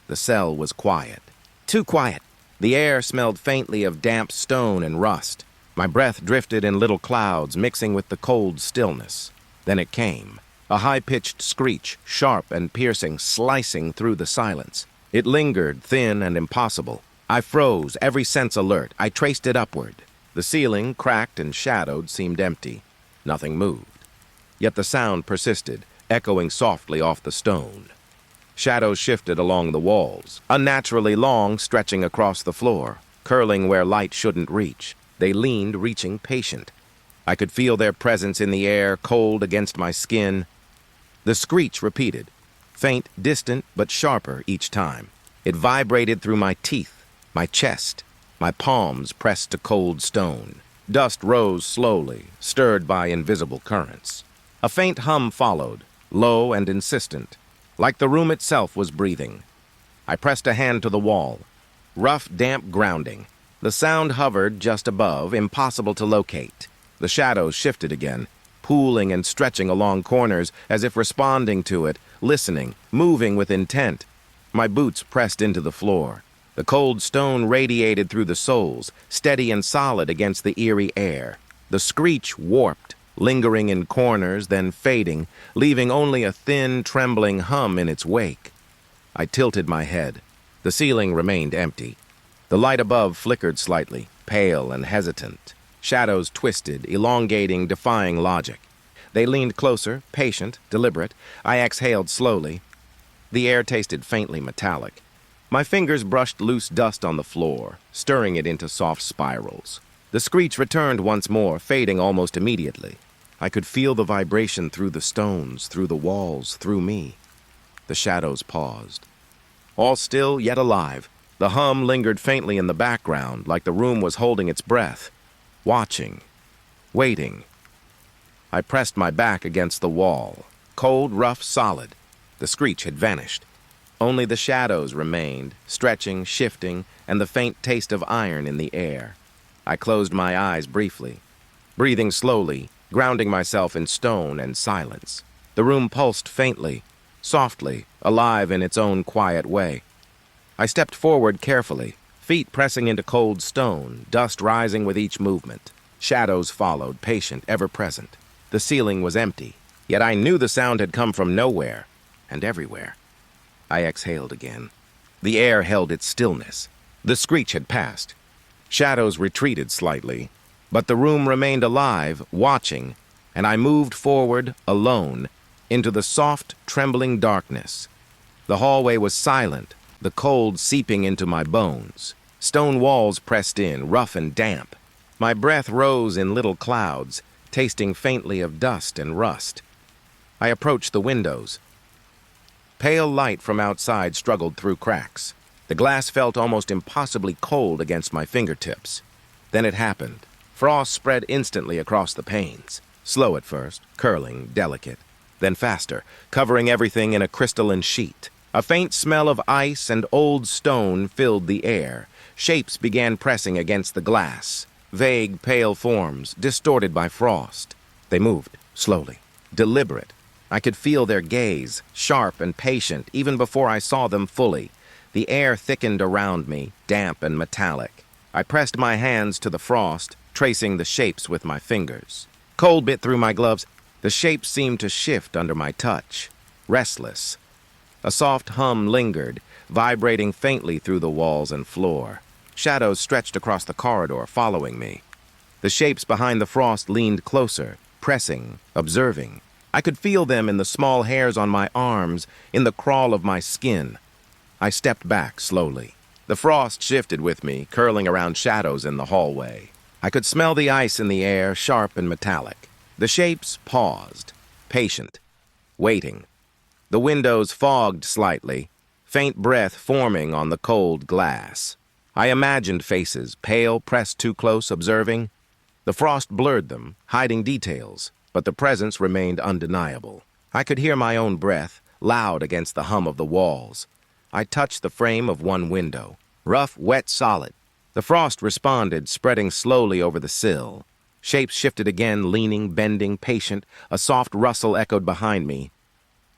The cell was quiet. Too quiet. The air smelled faintly of damp stone and rust. My breath drifted in little clouds, mixing with the cold stillness. Then it came. A high-pitched screech, sharp and piercing, slicing through the silence. It lingered, thin and impossible. I froze, every sense alert. I traced it upward. The ceiling, cracked and shadowed, seemed empty. Nothing moved. Yet the sound persisted, echoing softly off the stone. Shadows shifted along the walls, unnaturally long, stretching across the floor, curling where light shouldn't reach. They leaned, reaching, patient. I could feel their presence in the air, cold against my skin. The screech repeated, faint, distant, but sharper each time. It vibrated through my teeth, my chest, my palms pressed to cold stone. Dust rose slowly, stirred by invisible currents. A faint hum followed, low and insistent, like the room itself was breathing. I pressed a hand to the wall. Rough, damp grounding. The sound hovered just above, impossible to locate. The shadows shifted again, pooling and stretching along corners as if responding to it, listening, moving with intent. My boots pressed into the floor. The cold stone radiated through the soles, steady and solid against the eerie air. The screech warped, lingering in corners, then fading, leaving only a thin, trembling hum in its wake. I tilted my head. The ceiling remained empty. The light above flickered slightly, pale and hesitant. Shadows twisted, elongating, defying logic. They leaned closer, patient, deliberate. I exhaled slowly. The air tasted faintly metallic. My fingers brushed loose dust on the floor, stirring it into soft spirals. The screech returned once more, fading almost immediately. I could feel the vibration through the stones, through the walls, through me. The shadows paused. All still, yet alive. The hum lingered faintly in the background, like the room was holding its breath, watching, waiting. I pressed my back against the wall, cold, rough, solid. The screech had vanished. Only the shadows remained, stretching, shifting, and the faint taste of iron in the air. I closed my eyes briefly, breathing slowly, grounding myself in stone and silence. The room pulsed faintly, softly, alive in its own quiet way. I stepped forward carefully, feet pressing into cold stone, dust rising with each movement. Shadows followed, patient, ever present. The ceiling was empty, yet I knew the sound had come from nowhere and everywhere. I exhaled again. The air held its stillness. The screech had passed. Shadows retreated slightly, but the room remained alive, watching, and I moved forward, alone, into the soft, trembling darkness. The hallway was silent, the cold seeping into my bones. Stone walls pressed in, rough and damp. My breath rose in little clouds, tasting faintly of dust and rust. I approached the windows. Pale light from outside struggled through cracks. The glass felt almost impossibly cold against my fingertips. Then it happened. Frost spread instantly across the panes. Slow at first, curling, delicate. Then faster, covering everything in a crystalline sheet. A faint smell of ice and old stone filled the air. Shapes began pressing against the glass. Vague, pale forms, distorted by frost. They moved, slowly, deliberate. I could feel their gaze, sharp and patient, even before I saw them fully. The air thickened around me, damp and metallic. I pressed my hands to the frost, tracing the shapes with my fingers. Cold bit through my gloves. The shape seemed to shift under my touch, restless. A soft hum lingered, vibrating faintly through the walls and floor. Shadows stretched across the corridor, following me. The shapes behind the frost leaned closer, pressing, observing. I could feel them in the small hairs on my arms, in the crawl of my skin. I stepped back slowly. The frost shifted with me, curling around shadows in the hallway. I could smell the ice in the air, sharp and metallic. The shapes paused, patient, waiting. The windows fogged slightly, faint breath forming on the cold glass. I imagined faces, pale, pressed too close, observing. The frost blurred them, hiding details, but the presence remained undeniable. I could hear my own breath, loud against the hum of the walls. I touched the frame of one window. Rough, wet, solid. The frost responded, spreading slowly over the sill. Shapes shifted again, leaning, bending, patient. A soft rustle echoed behind me.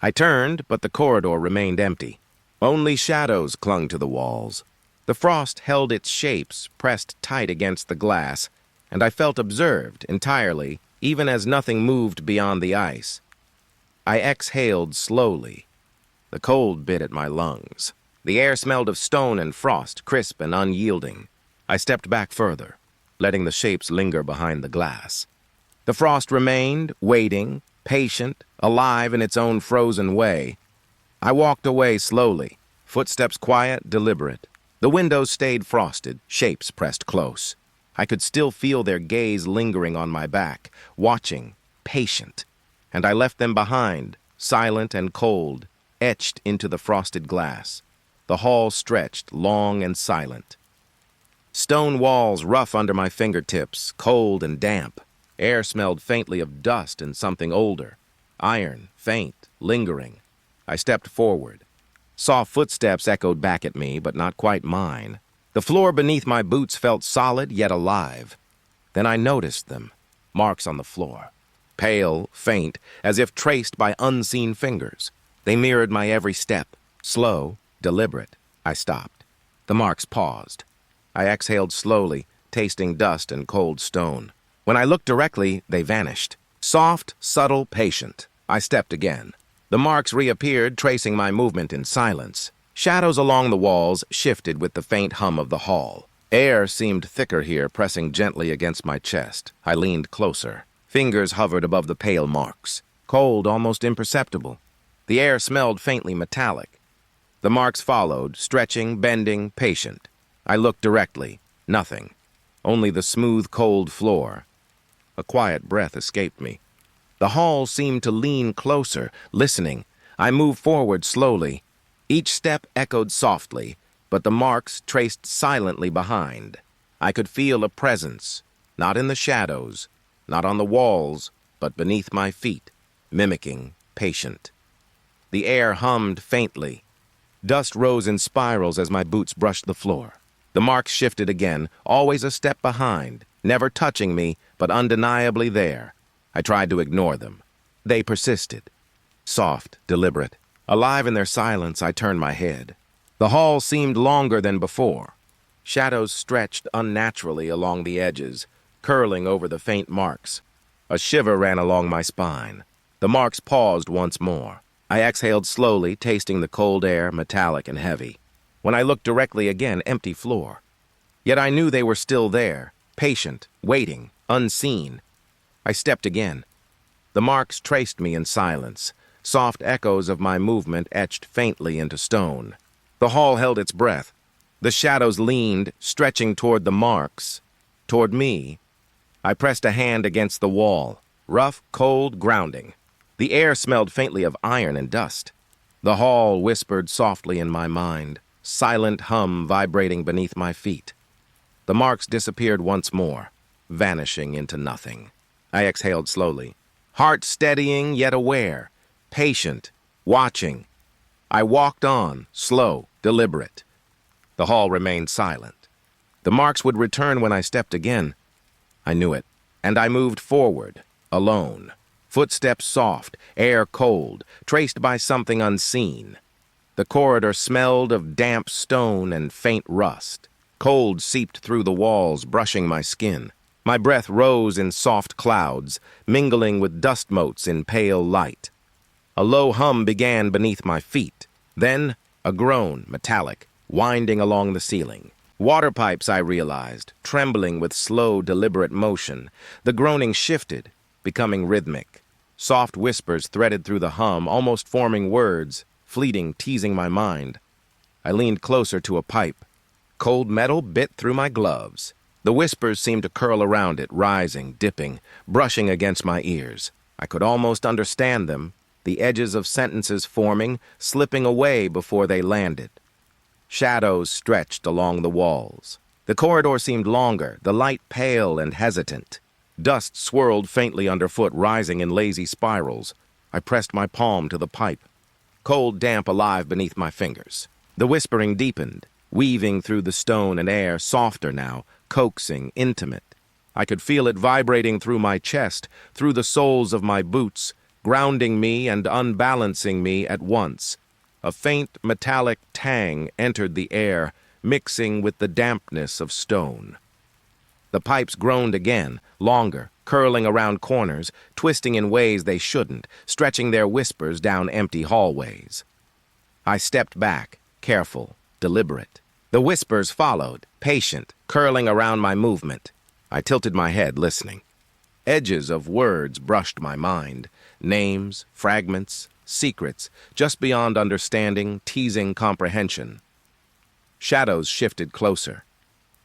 I turned, but the corridor remained empty. Only shadows clung to the walls. The frost held its shapes, pressed tight against the glass, and I felt observed entirely, even as nothing moved beyond the ice. I exhaled slowly. The cold bit at my lungs. The air smelled of stone and frost, crisp and unyielding. I stepped back further, letting the shapes linger behind the glass. The frost remained, waiting, patient, alive in its own frozen way. I walked away slowly, footsteps quiet, deliberate. The windows stayed frosted, shapes pressed close. I could still feel their gaze lingering on my back, watching, patient. And I left them behind, silent and cold, etched into the frosted glass. The hall stretched, long and silent. Stone walls rough under my fingertips, cold and damp. Air smelled faintly of dust and something older. Iron, faint, lingering. I stepped forward. Soft footsteps echoed back at me, but not quite mine. The floor beneath my boots felt solid yet alive. Then I noticed them, marks on the floor. Pale, faint, as if traced by unseen fingers. They mirrored my every step. Slow, deliberate. I stopped. The marks paused. I exhaled slowly, tasting dust and cold stone. When I looked directly, they vanished. Soft, subtle, patient. I stepped again. The marks reappeared, tracing my movement in silence. Shadows along the walls shifted with the faint hum of the hall. Air seemed thicker here, pressing gently against my chest. I leaned closer. Fingers hovered above the pale marks. Cold, almost imperceptible. The air smelled faintly metallic. The marks followed, stretching, bending, patient. I looked directly. Nothing. Only the smooth, cold floor. A quiet breath escaped me. The hall seemed to lean closer, listening. I moved forward slowly. Each step echoed softly, but the marks traced silently behind. I could feel a presence, not in the shadows, not on the walls, but beneath my feet, mimicking, patient. The air hummed faintly. Dust rose in spirals as my boots brushed the floor. The marks shifted again, always a step behind, never touching me, but undeniably there. I tried to ignore them. They persisted. Soft, deliberate. Alive in their silence, I turned my head. The hall seemed longer than before. Shadows stretched unnaturally along the edges, curling over the faint marks. A shiver ran along my spine. The marks paused once more. I exhaled slowly, tasting the cold air, metallic and heavy. When I looked directly again, empty floor. Yet I knew they were still there, patient, waiting, unseen. I stepped again. The marks traced me in silence. Soft echoes of my movement etched faintly into stone. The hall held its breath. The shadows leaned, stretching toward the marks, toward me. I pressed a hand against the wall. Rough, cold, grounding. The air smelled faintly of iron and dust. The hall whispered softly in my mind, silent hum vibrating beneath my feet. The marks disappeared once more, vanishing into nothing. I exhaled slowly, heart steadying yet aware, patient, watching. I walked on, slow, deliberate. The hall remained silent. The marks would return when I stepped again. I knew it, and I moved forward, alone. Footsteps soft, air cold, traced by something unseen. The corridor smelled of damp stone and faint rust. Cold seeped through the walls, brushing my skin. My breath rose in soft clouds, mingling with dust motes in pale light. A low hum began beneath my feet. Then, a groan, metallic, winding along the ceiling. Water pipes, I realized, trembling with slow, deliberate motion. The groaning shifted, becoming rhythmic. Soft whispers threaded through the hum, almost forming words, fleeting, teasing my mind. I leaned closer to a pipe. Cold metal bit through my gloves. The whispers seemed to curl around it, rising, dipping, brushing against my ears. I could almost understand them, the edges of sentences forming, slipping away before they landed. Shadows stretched along the walls. The corridor seemed longer, the light pale and hesitant. Dust swirled faintly underfoot, rising in lazy spirals. I pressed my palm to the pipe. Cold damp alive beneath my fingers. The whispering deepened, weaving through the stone and air, softer now, coaxing, intimate. I could feel it vibrating through my chest, through the soles of my boots, grounding me and unbalancing me at once. A faint metallic tang entered the air, mixing with the dampness of stone. The pipes groaned again, longer, curling around corners, twisting in ways they shouldn't, stretching their whispers down empty hallways. I stepped back, careful, deliberate. The whispers followed, patient, curling around my movement. I tilted my head, listening. Edges of words brushed my mind. Names, fragments, secrets, just beyond understanding, teasing comprehension. Shadows shifted closer.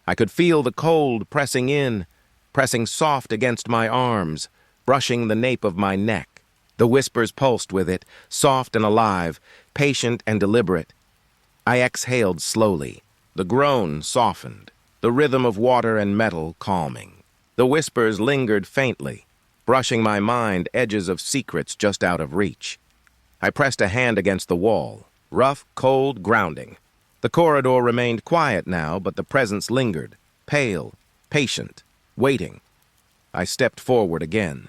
I could feel the cold pressing in, pressing soft against my arms, brushing the nape of my neck. The whispers pulsed with it, soft and alive, patient and deliberate. I exhaled slowly. The groan softened, the rhythm of water and metal calming. The whispers lingered faintly, brushing my mind, edges of secrets just out of reach. I pressed a hand against the wall, rough, cold, grounding. The corridor remained quiet now, but the presence lingered, pale, patient, waiting. I stepped forward again.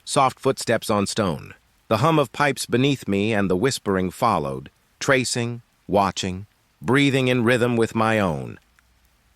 Soft footsteps on stone. The hum of pipes beneath me and the whispering followed, tracing, watching, breathing in rhythm with my own.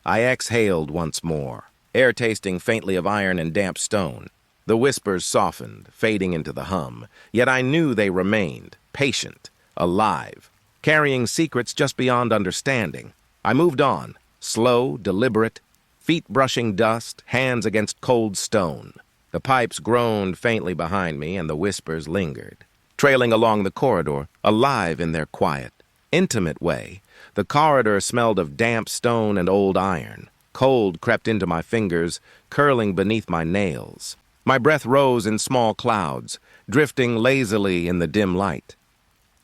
I exhaled once more, air tasting faintly of iron and damp stone. The whispers softened, fading into the hum, yet I knew they remained, patient, alive, carrying secrets just beyond understanding. I moved on, slow, deliberate, feet brushing dust, hands against cold stone. The pipes groaned faintly behind me and the whispers lingered, trailing along the corridor, alive in their quiet, intimate way. The corridor smelled of damp stone and old iron. Cold crept into my fingers, curling beneath my nails. My breath rose in small clouds, drifting lazily in the dim light.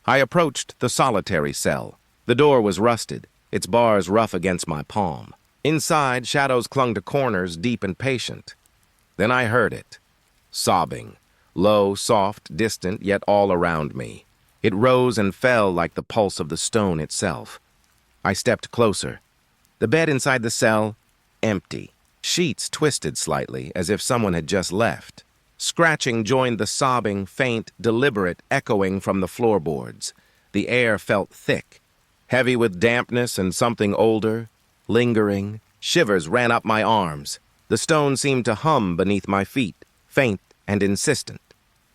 I approached the solitary cell. The door was rusted, its bars rough against my palm. Inside, shadows clung to corners, deep and patient. Then I heard it. Sobbing. Low, soft, distant, yet all around me. It rose and fell like the pulse of the stone itself. I stepped closer. The bed inside the cell, empty. Sheets twisted slightly, as if someone had just left. Scratching joined the sobbing, faint, deliberate echoing from the floorboards. The air felt thick, heavy with dampness and something older, lingering. Shivers ran up my arms. The stone seemed to hum beneath my feet, faint and insistent.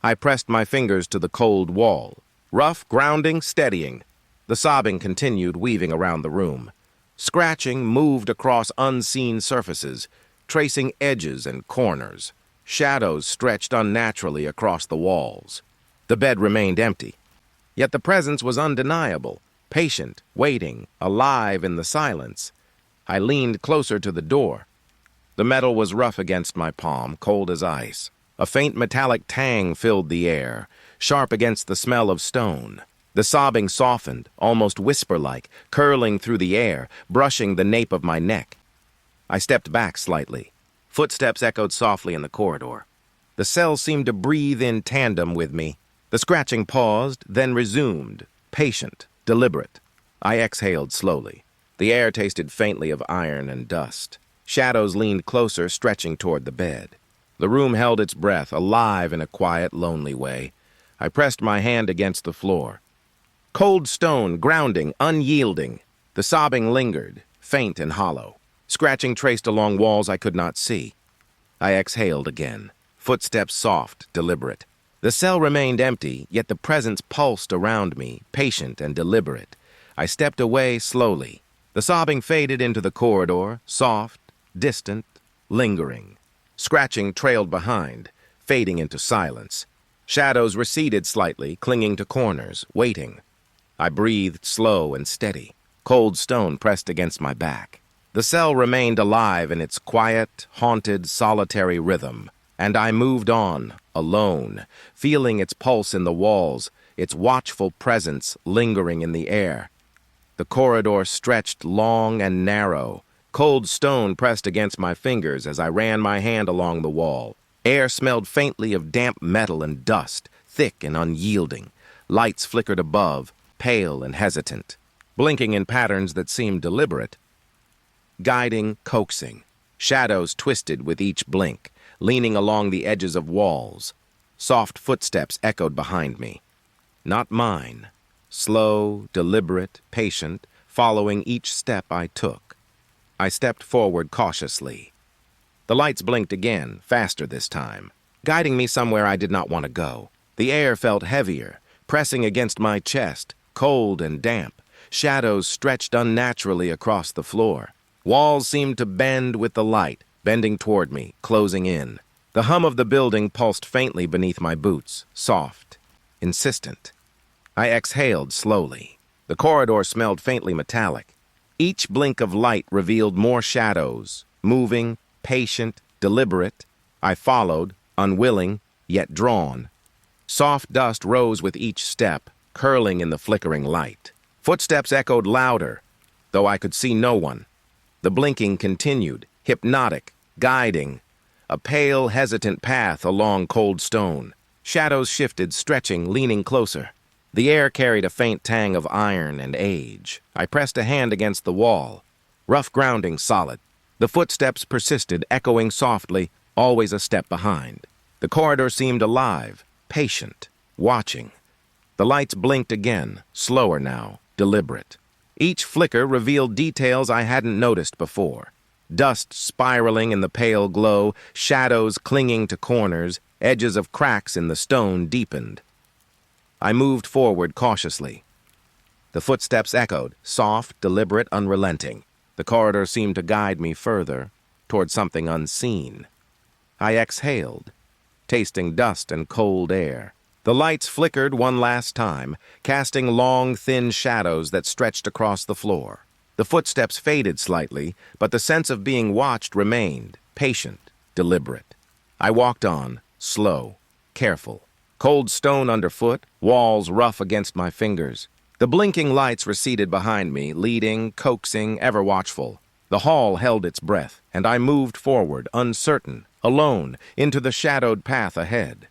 I pressed my fingers to the cold wall. Rough, grounding, steadying. The sobbing continued, weaving around the room. Scratching moved across unseen surfaces, tracing edges and corners. Shadows stretched unnaturally across the walls. The bed remained empty. Yet the presence was undeniable, patient, waiting, alive in the silence. I leaned closer to the door. The metal was rough against my palm, cold as ice. A faint metallic tang filled the air, sharp against the smell of stone. The sobbing softened, almost whisper-like, curling through the air, brushing the nape of my neck. I stepped back slightly. Footsteps echoed softly in the corridor. The cell seemed to breathe in tandem with me. The scratching paused, then resumed, patient, deliberate. I exhaled slowly. The air tasted faintly of iron and dust. Shadows leaned closer, stretching toward the bed. The room held its breath, alive in a quiet, lonely way. I pressed my hand against the floor. Cold stone, grounding, unyielding. The sobbing lingered, faint and hollow. Scratching traced along walls I could not see. I exhaled again. Footsteps soft, deliberate. The cell remained empty, yet the presence pulsed around me, patient and deliberate. I stepped away slowly. The sobbing faded into the corridor, soft, distant, lingering. Scratching trailed behind, fading into silence. Shadows receded slightly, clinging to corners, waiting. I breathed slow and steady. Cold stone pressed against my back. The cell remained alive in its quiet, haunted, solitary rhythm, and I moved on, alone, feeling its pulse in the walls, its watchful presence lingering in the air. The corridor stretched long and narrow. Cold stone pressed against my fingers as I ran my hand along the wall. Air smelled faintly of damp metal and dust, thick and unyielding. Lights flickered above, pale and hesitant, blinking in patterns that seemed deliberate. Guiding, coaxing. Shadows twisted with each blink, leaning along the edges of walls. Soft footsteps echoed behind me. Not mine. Slow, deliberate, patient, following each step I took. I stepped forward cautiously. The lights blinked again, faster this time, guiding me somewhere I did not want to go. The air felt heavier, pressing against my chest, cold and damp. Shadows stretched unnaturally across the floor. Walls seemed to bend with the light, bending toward me, closing in. The hum of the building pulsed faintly beneath my boots, soft, insistent. I exhaled slowly. The corridor smelled faintly metallic. Each blink of light revealed more shadows, moving, patient, deliberate. I followed, unwilling, yet drawn. Soft dust rose with each step, curling in the flickering light. Footsteps echoed louder, though I could see no one. The blinking continued, hypnotic, guiding. A pale, hesitant path along cold stone. Shadows shifted, stretching, leaning closer. The air carried a faint tang of iron and age. I pressed a hand against the wall. Rough grounding solid. The footsteps persisted, echoing softly, always a step behind. The corridor seemed alive, patient, watching. The lights blinked again, slower now, deliberate. Each flicker revealed details I hadn't noticed before. Dust spiraling in the pale glow, shadows clinging to corners, edges of cracks in the stone deepened. I moved forward cautiously. The footsteps echoed, soft, deliberate, unrelenting. The corridor seemed to guide me further, toward something unseen. I exhaled, tasting dust and cold air. The lights flickered one last time, casting long, thin shadows that stretched across the floor. The footsteps faded slightly, but the sense of being watched remained, patient, deliberate. I walked on, slow, careful. Cold stone underfoot, walls rough against my fingers. The blinking lights receded behind me, leading, coaxing, ever watchful. The hall held its breath, and I moved forward, uncertain, alone, into the shadowed path ahead.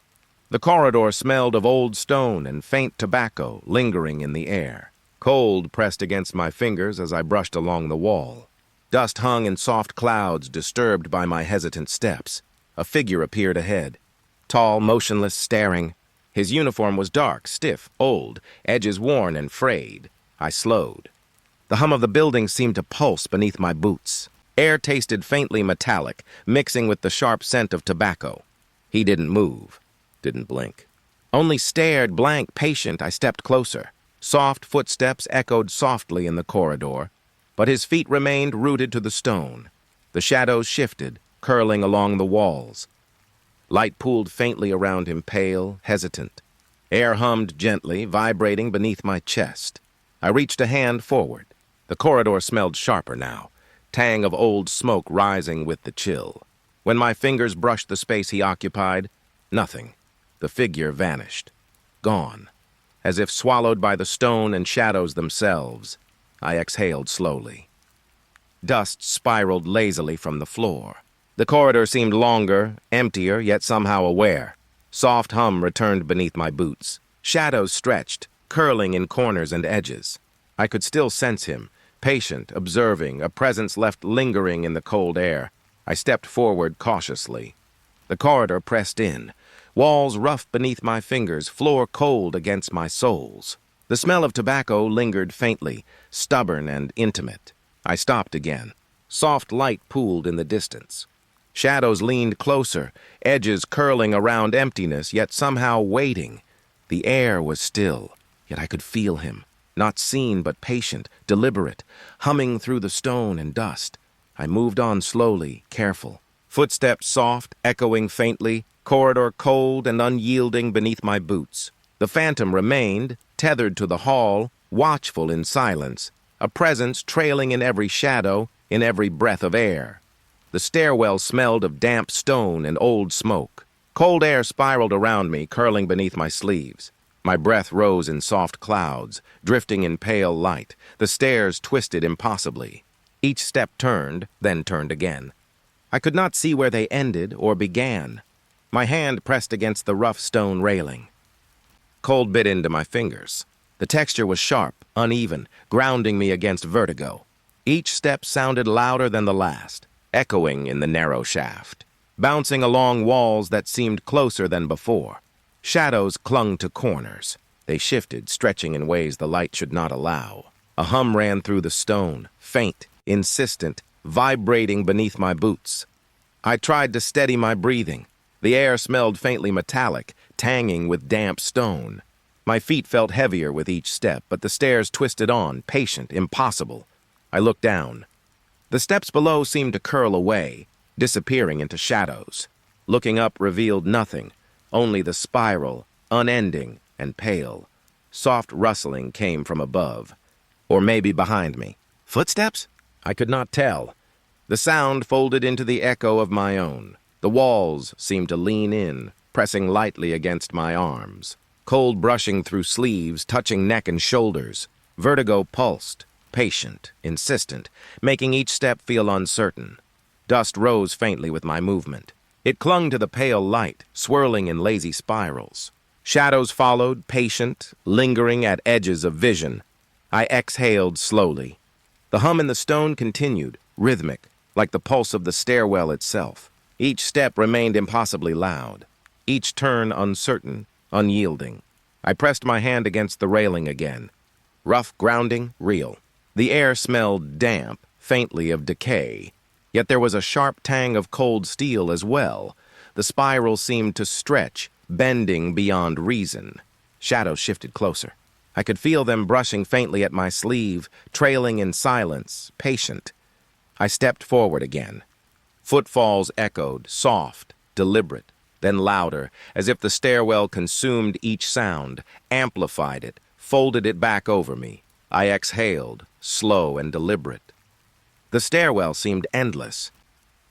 The corridor smelled of old stone and faint tobacco lingering in the air. Cold pressed against my fingers as I brushed along the wall. Dust hung in soft clouds, disturbed by my hesitant steps. A figure appeared ahead. Tall, motionless, staring. His uniform was dark, stiff, old, edges worn and frayed. I slowed. The hum of the building seemed to pulse beneath my boots. Air tasted faintly metallic, mixing with the sharp scent of tobacco. He didn't move, didn't blink. Only stared, blank, patient. I stepped closer. Soft footsteps echoed softly in the corridor, but his feet remained rooted to the stone. The shadows shifted, curling along the walls. Light pooled faintly around him, pale, hesitant. Air hummed gently, vibrating beneath my chest. I reached a hand forward. The corridor smelled sharper now, tang of old smoke rising with the chill. When my fingers brushed the space he occupied, nothing. The figure vanished. Gone. As if swallowed by the stone and shadows themselves, I exhaled slowly. Dust spiraled lazily from the floor. The corridor seemed longer, emptier, yet somehow aware. Soft hum returned beneath my boots. Shadows stretched, curling in corners and edges. I could still sense him, patient, observing, a presence left lingering in the cold air. I stepped forward cautiously. The corridor pressed in. Walls rough beneath my fingers, floor cold against my soles. The smell of tobacco lingered faintly, stubborn and intimate. I stopped again. Soft light pooled in the distance. Shadows leaned closer, edges curling around emptiness, yet somehow waiting. The air was still, yet I could feel him, not seen but patient, deliberate, humming through the stone and dust. I moved on slowly, careful. Footsteps soft, echoing faintly, corridor cold and unyielding beneath my boots. The phantom remained, tethered to the hall, watchful in silence, a presence trailing in every shadow, in every breath of air. The stairwell smelled of damp stone and old smoke. Cold air spiraled around me, curling beneath my sleeves. My breath rose in soft clouds, drifting in pale light. The stairs twisted impossibly. Each step turned, then turned again. I could not see where they ended or began. My hand pressed against the rough stone railing. Cold bit into my fingers. The texture was sharp, uneven, grounding me against vertigo. Each step sounded louder than the last, echoing in the narrow shaft, bouncing along walls that seemed closer than before. Shadows clung to corners. They shifted, stretching in ways the light should not allow. A hum ran through the stone, faint, insistent, vibrating beneath my boots. I tried to steady my breathing. The air smelled faintly metallic, tanging with damp stone. My feet felt heavier with each step, but the stairs twisted on, patient, impossible. I looked down. The steps below seemed to curl away, disappearing into shadows. Looking up revealed nothing, only the spiral, unending and pale. Soft rustling came from above, or maybe behind me. Footsteps? I could not tell. The sound folded into the echo of my own. The walls seemed to lean in, pressing lightly against my arms. Cold brushing through sleeves, touching neck and shoulders. Vertigo pulsed, patient, insistent, making each step feel uncertain. Dust rose faintly with my movement. It clung to the pale light, swirling in lazy spirals. Shadows followed, patient, lingering at edges of vision. I exhaled slowly. The hum in the stone continued, rhythmic, like the pulse of the stairwell itself. Each step remained impossibly loud, each turn uncertain, unyielding. I pressed my hand against the railing again. Rough grounding, real. The air smelled damp, faintly of decay. Yet there was a sharp tang of cold steel as well. The spiral seemed to stretch, bending beyond reason. Shadows shifted closer. I could feel them brushing faintly at my sleeve, trailing in silence, patient. I stepped forward again. Footfalls echoed, soft, deliberate, then louder, as if the stairwell consumed each sound, amplified it, folded it back over me. I exhaled, slow and deliberate. The stairwell seemed endless.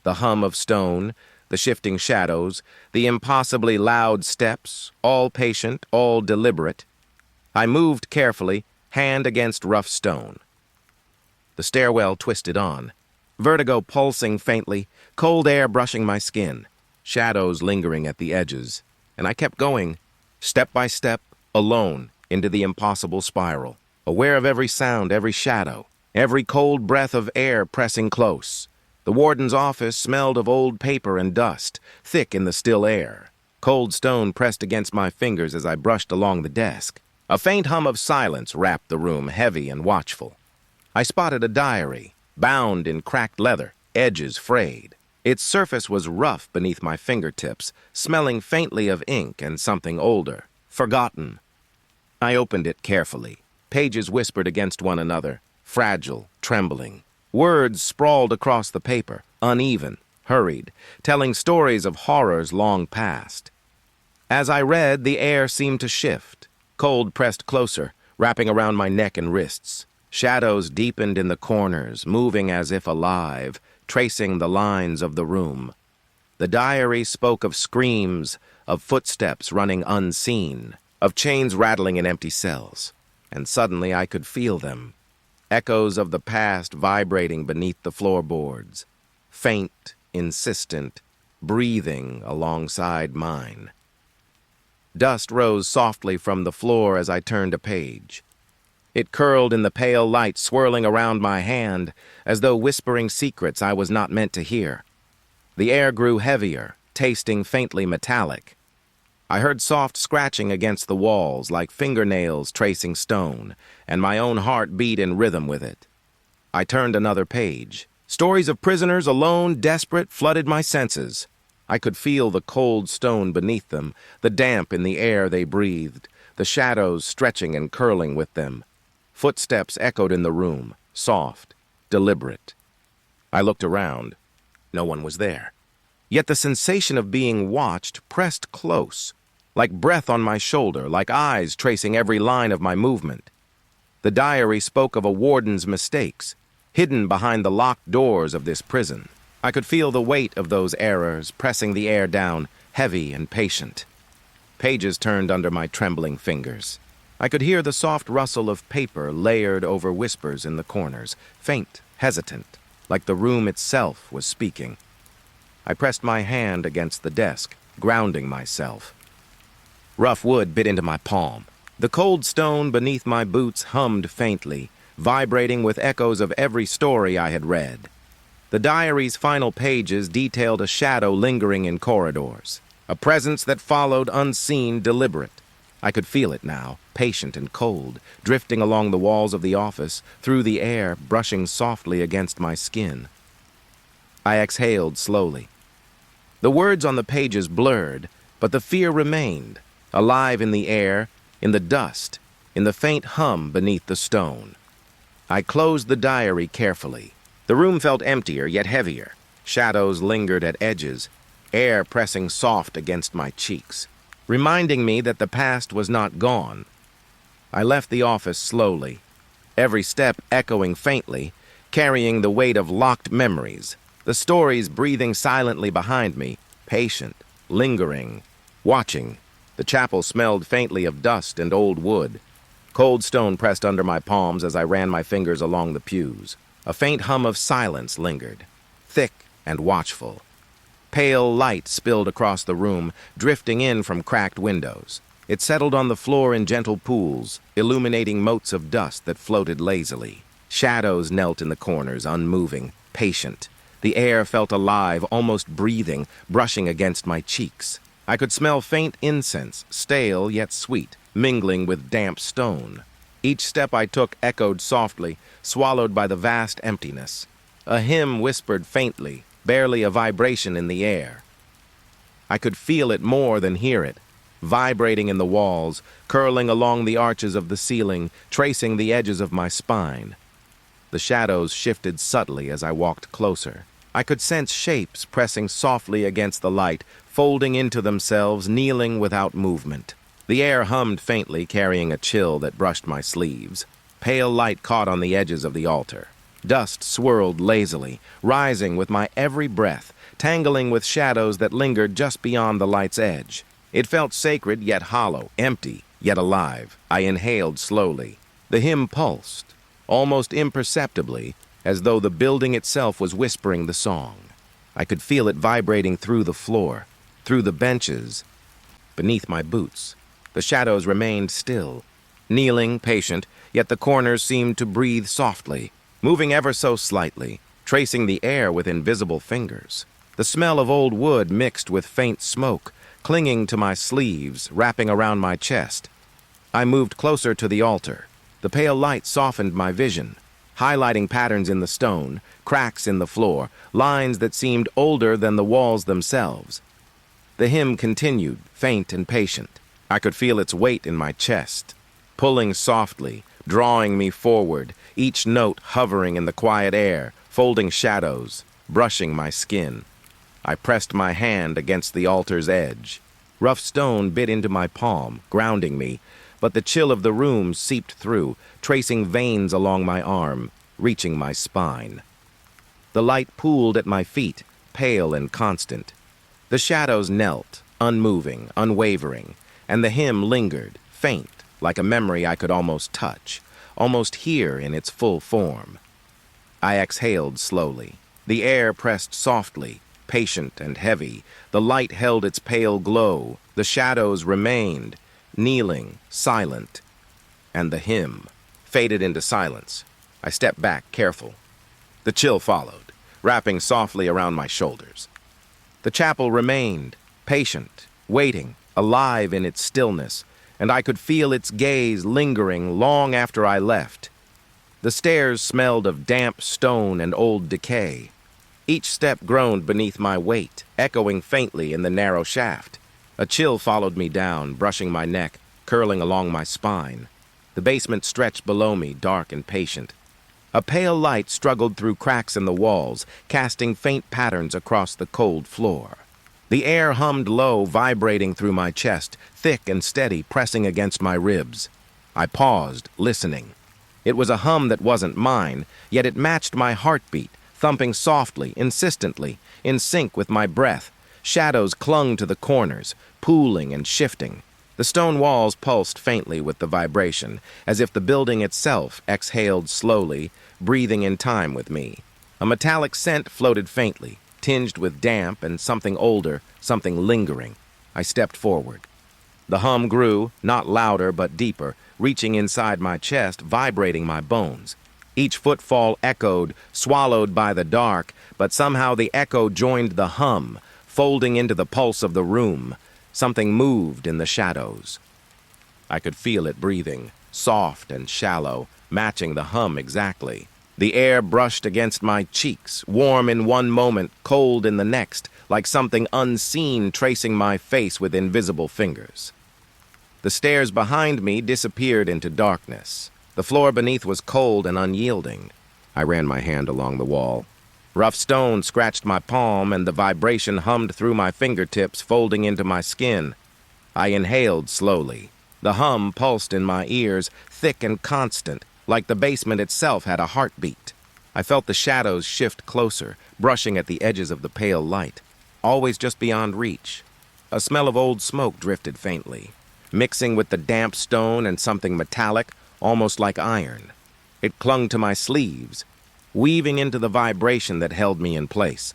The hum of stone, the shifting shadows, the impossibly loud steps, all patient, all deliberate. I moved carefully, hand against rough stone. The stairwell twisted on, vertigo pulsing faintly, cold air brushing my skin, shadows lingering at the edges, and I kept going, step by step, alone, into the impossible spiral, aware of every sound, every shadow, every cold breath of air pressing close. The warden's office smelled of old paper and dust, thick in the still air. Cold stone pressed against my fingers as I brushed along the desk. A faint hum of silence wrapped the room, heavy and watchful. I spotted a diary, bound in cracked leather, edges frayed. Its surface was rough beneath my fingertips, smelling faintly of ink and something older, forgotten. I opened it carefully. Pages whispered against one another, fragile, trembling. Words sprawled across the paper, uneven, hurried, telling stories of horrors long past. As I read, the air seemed to shift. Cold pressed closer, wrapping around my neck and wrists. Shadows deepened in the corners, moving as if alive, tracing the lines of the room. The diary spoke of screams, of footsteps running unseen, of chains rattling in empty cells. And suddenly I could feel them. Echoes of the past vibrating beneath the floorboards. Faint, insistent, breathing alongside mine. Dust rose softly from the floor as I turned a page. It curled in the pale light swirling around my hand, as though whispering secrets I was not meant to hear. The air grew heavier, tasting faintly metallic. I heard soft scratching against the walls like fingernails tracing stone, and my own heart beat in rhythm with it. I turned another page, Stories of prisoners alone, desperate, flooded my senses. I could feel the cold stone beneath them, the damp in the air they breathed, the shadows stretching and curling with them. Footsteps echoed in the room, soft, deliberate. I looked around. No one was there. Yet the sensation of being watched pressed close, like breath on my shoulder, like eyes tracing every line of my movement. The diary spoke of a warden's mistakes, hidden behind the locked doors of this prison. I could feel the weight of those errors pressing the air down, heavy and patient. Pages turned under my trembling fingers. I could hear the soft rustle of paper layered over whispers in the corners, faint, hesitant, like the room itself was speaking. I pressed my hand against the desk, grounding myself. Rough wood bit into my palm. The cold stone beneath my boots hummed faintly, vibrating with echoes of every story I had read. The diary's final pages detailed a shadow lingering in corridors, a presence that followed unseen, deliberate. I could feel it now, patient and cold, drifting along the walls of the office, through the air, brushing softly against my skin. I exhaled slowly. The words on the pages blurred, but the fear remained, alive in the air, in the dust, in the faint hum beneath the stone. I closed the diary carefully. The room felt emptier, yet heavier. Shadows lingered at edges, air pressing soft against my cheeks, reminding me that the past was not gone. I left the office slowly, every step echoing faintly, carrying the weight of locked memories, the stories breathing silently behind me, patient, lingering, watching. The chapel smelled faintly of dust and old wood. Cold stone pressed under my palms as I ran my fingers along the pews. A faint hum of silence lingered, thick and watchful. Pale light spilled across the room, drifting in from cracked windows. It settled on the floor in gentle pools, illuminating motes of dust that floated lazily. Shadows knelt in the corners, unmoving, patient. The air felt alive, almost breathing, brushing against my cheeks. I could smell faint incense, stale yet sweet, mingling with damp stone. Each step I took echoed softly, swallowed by the vast emptiness. A hymn whispered faintly, barely a vibration in the air. I could feel it more than hear it, vibrating in the walls, curling along the arches of the ceiling, tracing the edges of my spine. The shadows shifted subtly as I walked closer. I could sense shapes pressing softly against the light, folding into themselves, kneeling without movement. The air hummed faintly, carrying a chill that brushed my sleeves. Pale light caught on the edges of the altar. Dust swirled lazily, rising with my every breath, tangling with shadows that lingered just beyond the light's edge. It felt sacred yet hollow, empty yet alive. I inhaled slowly. The hymn pulsed, almost imperceptibly, as though the building itself was whispering the song. I could feel it vibrating through the floor, through the benches, beneath my boots. The shadows remained still, kneeling, patient, yet the corners seemed to breathe softly, moving ever so slightly, tracing the air with invisible fingers. The smell of old wood mixed with faint smoke, clinging to my sleeves, wrapping around my chest. I moved closer to the altar. The pale light softened my vision, highlighting patterns in the stone, cracks in the floor, lines that seemed older than the walls themselves. The hymn continued, faint and patient. I could feel its weight in my chest, pulling softly, drawing me forward, each note hovering in the quiet air, folding shadows, brushing my skin. I pressed my hand against the altar's edge. Rough stone bit into my palm, grounding me, but the chill of the room seeped through, tracing veins along my arm, reaching my spine. The light pooled at my feet, pale and constant. The shadows knelt, unmoving, unwavering, and the hymn lingered, faint, like a memory I could almost touch, almost hear in its full form. I exhaled slowly. The air pressed softly, patient and heavy. The light held its pale glow. The shadows remained, kneeling, silent. And the hymn faded into silence. I stepped back, careful. The chill followed, wrapping softly around my shoulders. The chapel remained, patient, waiting, alive in its stillness, and I could feel its gaze lingering long after I left. The stairs smelled of damp stone and old decay. Each step groaned beneath my weight, echoing faintly in the narrow shaft. A chill followed me down, brushing my neck, curling along my spine. The basement stretched below me, dark and patient. A pale light struggled through cracks in the walls, casting faint patterns across the cold floor. The air hummed low, vibrating through my chest, thick and steady, pressing against my ribs. I paused, listening. It was a hum that wasn't mine, yet it matched my heartbeat, thumping softly, insistently, in sync with my breath. Shadows clung to the corners, pooling and shifting. The stone walls pulsed faintly with the vibration, as if the building itself exhaled slowly, breathing in time with me. A metallic scent floated faintly, tinged with damp and something older, something lingering. I stepped forward. The hum grew, not louder but deeper, reaching inside my chest, vibrating my bones. Each footfall echoed, swallowed by the dark, but somehow the echo joined the hum, folding into the pulse of the room. Something moved in the shadows. I could feel it breathing, soft and shallow, matching the hum exactly. The air brushed against my cheeks, warm in one moment, cold in the next, like something unseen tracing my face with invisible fingers. The stairs behind me disappeared into darkness. The floor beneath was cold and unyielding. I ran my hand along the wall. Rough stone scratched my palm, and the vibration hummed through my fingertips, folding into my skin. I inhaled slowly. The hum pulsed in my ears, thick and constant, like the basement itself had a heartbeat. I felt the shadows shift closer, brushing at the edges of the pale light, always just beyond reach. A smell of old smoke drifted faintly, mixing with the damp stone and something metallic, almost like iron. It clung to my sleeves, weaving into the vibration that held me in place.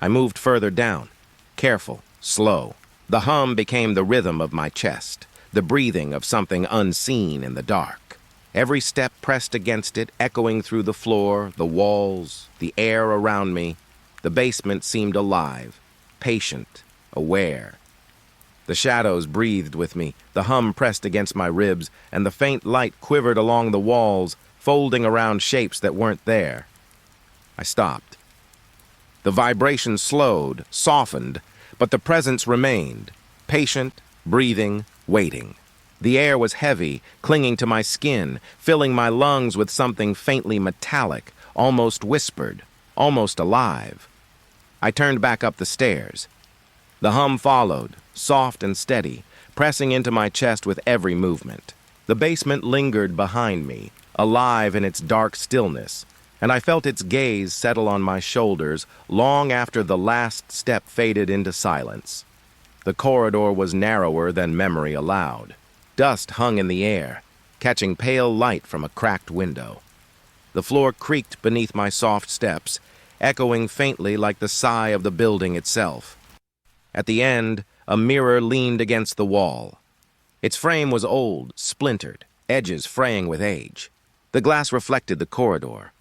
I moved further down, careful, slow. The hum became the rhythm of my chest, the breathing of something unseen in the dark. Every step pressed against it, echoing through the floor, the walls, the air around me. The basement seemed alive, patient, aware. The shadows breathed with me, the hum pressed against my ribs, and the faint light quivered along the walls, folding around shapes that weren't there. I stopped. The vibration slowed, softened, but the presence remained, patient, breathing, waiting. The air was heavy, clinging to my skin, filling my lungs with something faintly metallic, almost whispered, almost alive. I turned back up the stairs. The hum followed, soft and steady, pressing into my chest with every movement. The basement lingered behind me, alive in its dark stillness, and I felt its gaze settle on my shoulders long after the last step faded into silence. The corridor was narrower than memory allowed. Dust hung in the air, catching pale light from a cracked window. The floor creaked beneath my soft steps, echoing faintly like the sigh of the building itself. At the end, a mirror leaned against the wall. Its frame was old, splintered, edges fraying with age. The glass reflected the corridor.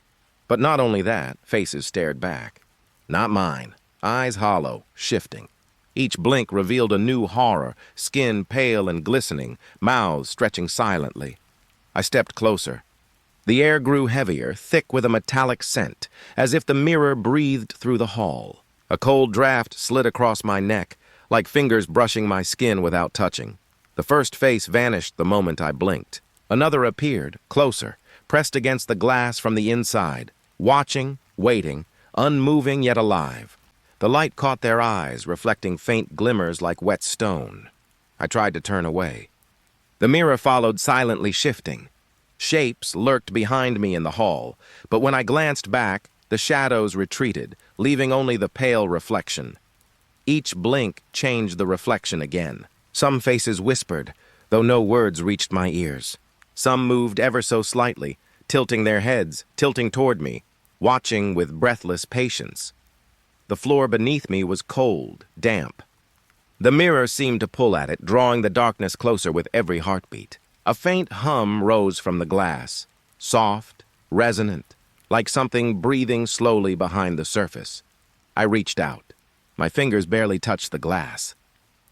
But not only that, faces stared back. Not mine, eyes hollow, shifting. Each blink revealed a new horror, skin pale and glistening, mouths stretching silently. I stepped closer. The air grew heavier, thick with a metallic scent, as if the mirror breathed through the hall. A cold draft slid across my neck, like fingers brushing my skin without touching. The first face vanished the moment I blinked. Another appeared, closer, pressed against the glass from the inside, watching, waiting, unmoving yet alive. The light caught their eyes, reflecting faint glimmers like wet stone. I tried to turn away. The mirror followed, silently shifting. Shapes lurked behind me in the hall, but when I glanced back, the shadows retreated, leaving only the pale reflection. Each blink changed the reflection again. Some faces whispered, though no words reached my ears. Some moved ever so slightly, tilting their heads, tilting toward me, watching with breathless patience. The floor beneath me was cold, damp. The mirror seemed to pull at it, drawing the darkness closer with every heartbeat. A faint hum rose from the glass, soft, resonant, like something breathing slowly behind the surface. I reached out. My fingers barely touched the glass.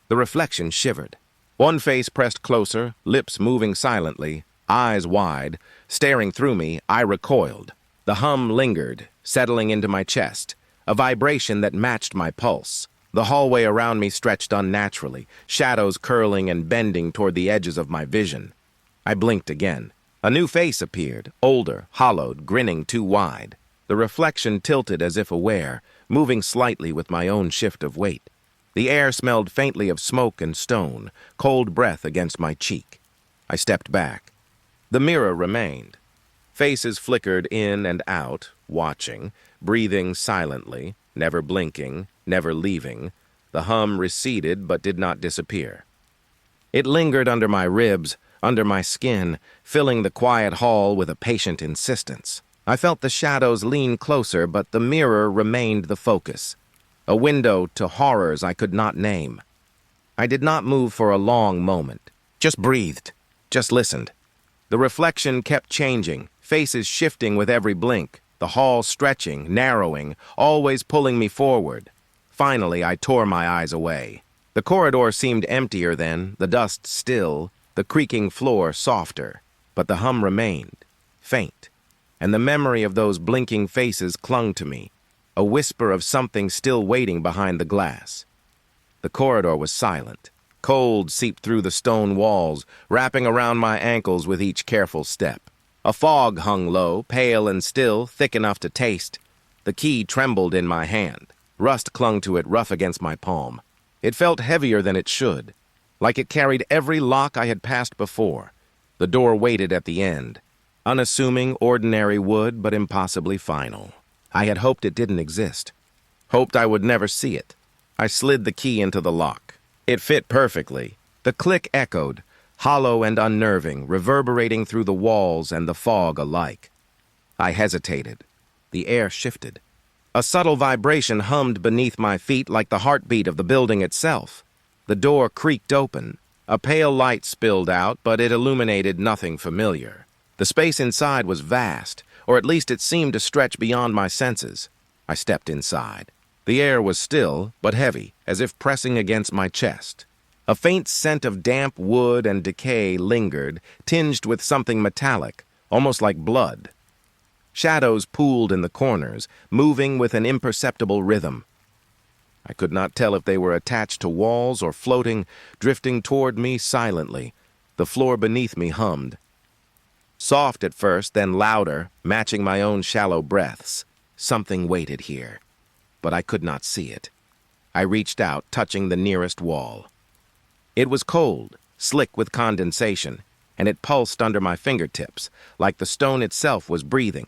The reflection shivered. One face pressed closer, lips moving silently, Eyes wide, staring through me, I recoiled. The hum lingered, settling into my chest, a vibration that matched my pulse. The hallway around me stretched unnaturally, shadows curling and bending toward the edges of my vision. I blinked again. A new face appeared, older, hollowed, grinning too wide. The reflection tilted as if aware, moving slightly with my own shift of weight. The air smelled faintly of smoke and stone, cold breath against my cheek. I stepped back. The mirror remained. Faces flickered in and out, watching, breathing silently, never blinking, never leaving. The hum receded but did not disappear. It lingered under my ribs, under my skin, filling the quiet hall with a patient insistence. I felt the shadows lean closer, but the mirror remained the focus. A window to horrors I could not name. I did not move for a long moment. Just breathed. Just listened. The reflection kept changing, faces shifting with every blink, the hall stretching, narrowing, always pulling me forward. Finally, I tore my eyes away. The corridor seemed emptier then, the dust still, the creaking floor softer, but the hum remained, faint, and the memory of those blinking faces clung to me, a whisper of something still waiting behind the glass. The corridor was silent. Cold seeped through the stone walls, wrapping around my ankles with each careful step. A fog hung low, pale and still, thick enough to taste. The key trembled in my hand. Rust clung to it rough against my palm. It felt heavier than it should, like it carried every lock I had passed before. The door waited at the end. Unassuming, ordinary wood, but impossibly final. I had hoped it didn't exist. Hoped I would never see it. I slid the key into the lock. It fit perfectly. The click echoed, hollow and unnerving, reverberating through the walls and the fog alike. I hesitated. The air shifted. A subtle vibration hummed beneath my feet like the heartbeat of the building itself. The door creaked open. A pale light spilled out, but it illuminated nothing familiar. The space inside was vast, or at least it seemed to stretch beyond my senses. I stepped inside. The air was still, but heavy, as if pressing against my chest. A faint scent of damp wood and decay lingered, tinged with something metallic, almost like blood. Shadows pooled in the corners, moving with an imperceptible rhythm. I could not tell if they were attached to walls or floating, drifting toward me silently. The floor beneath me hummed. Soft at first, then louder, matching my own shallow breaths. Something waited here, but I could not see it. I reached out, touching the nearest wall. It was cold, slick with condensation, and it pulsed under my fingertips, like the stone itself was breathing.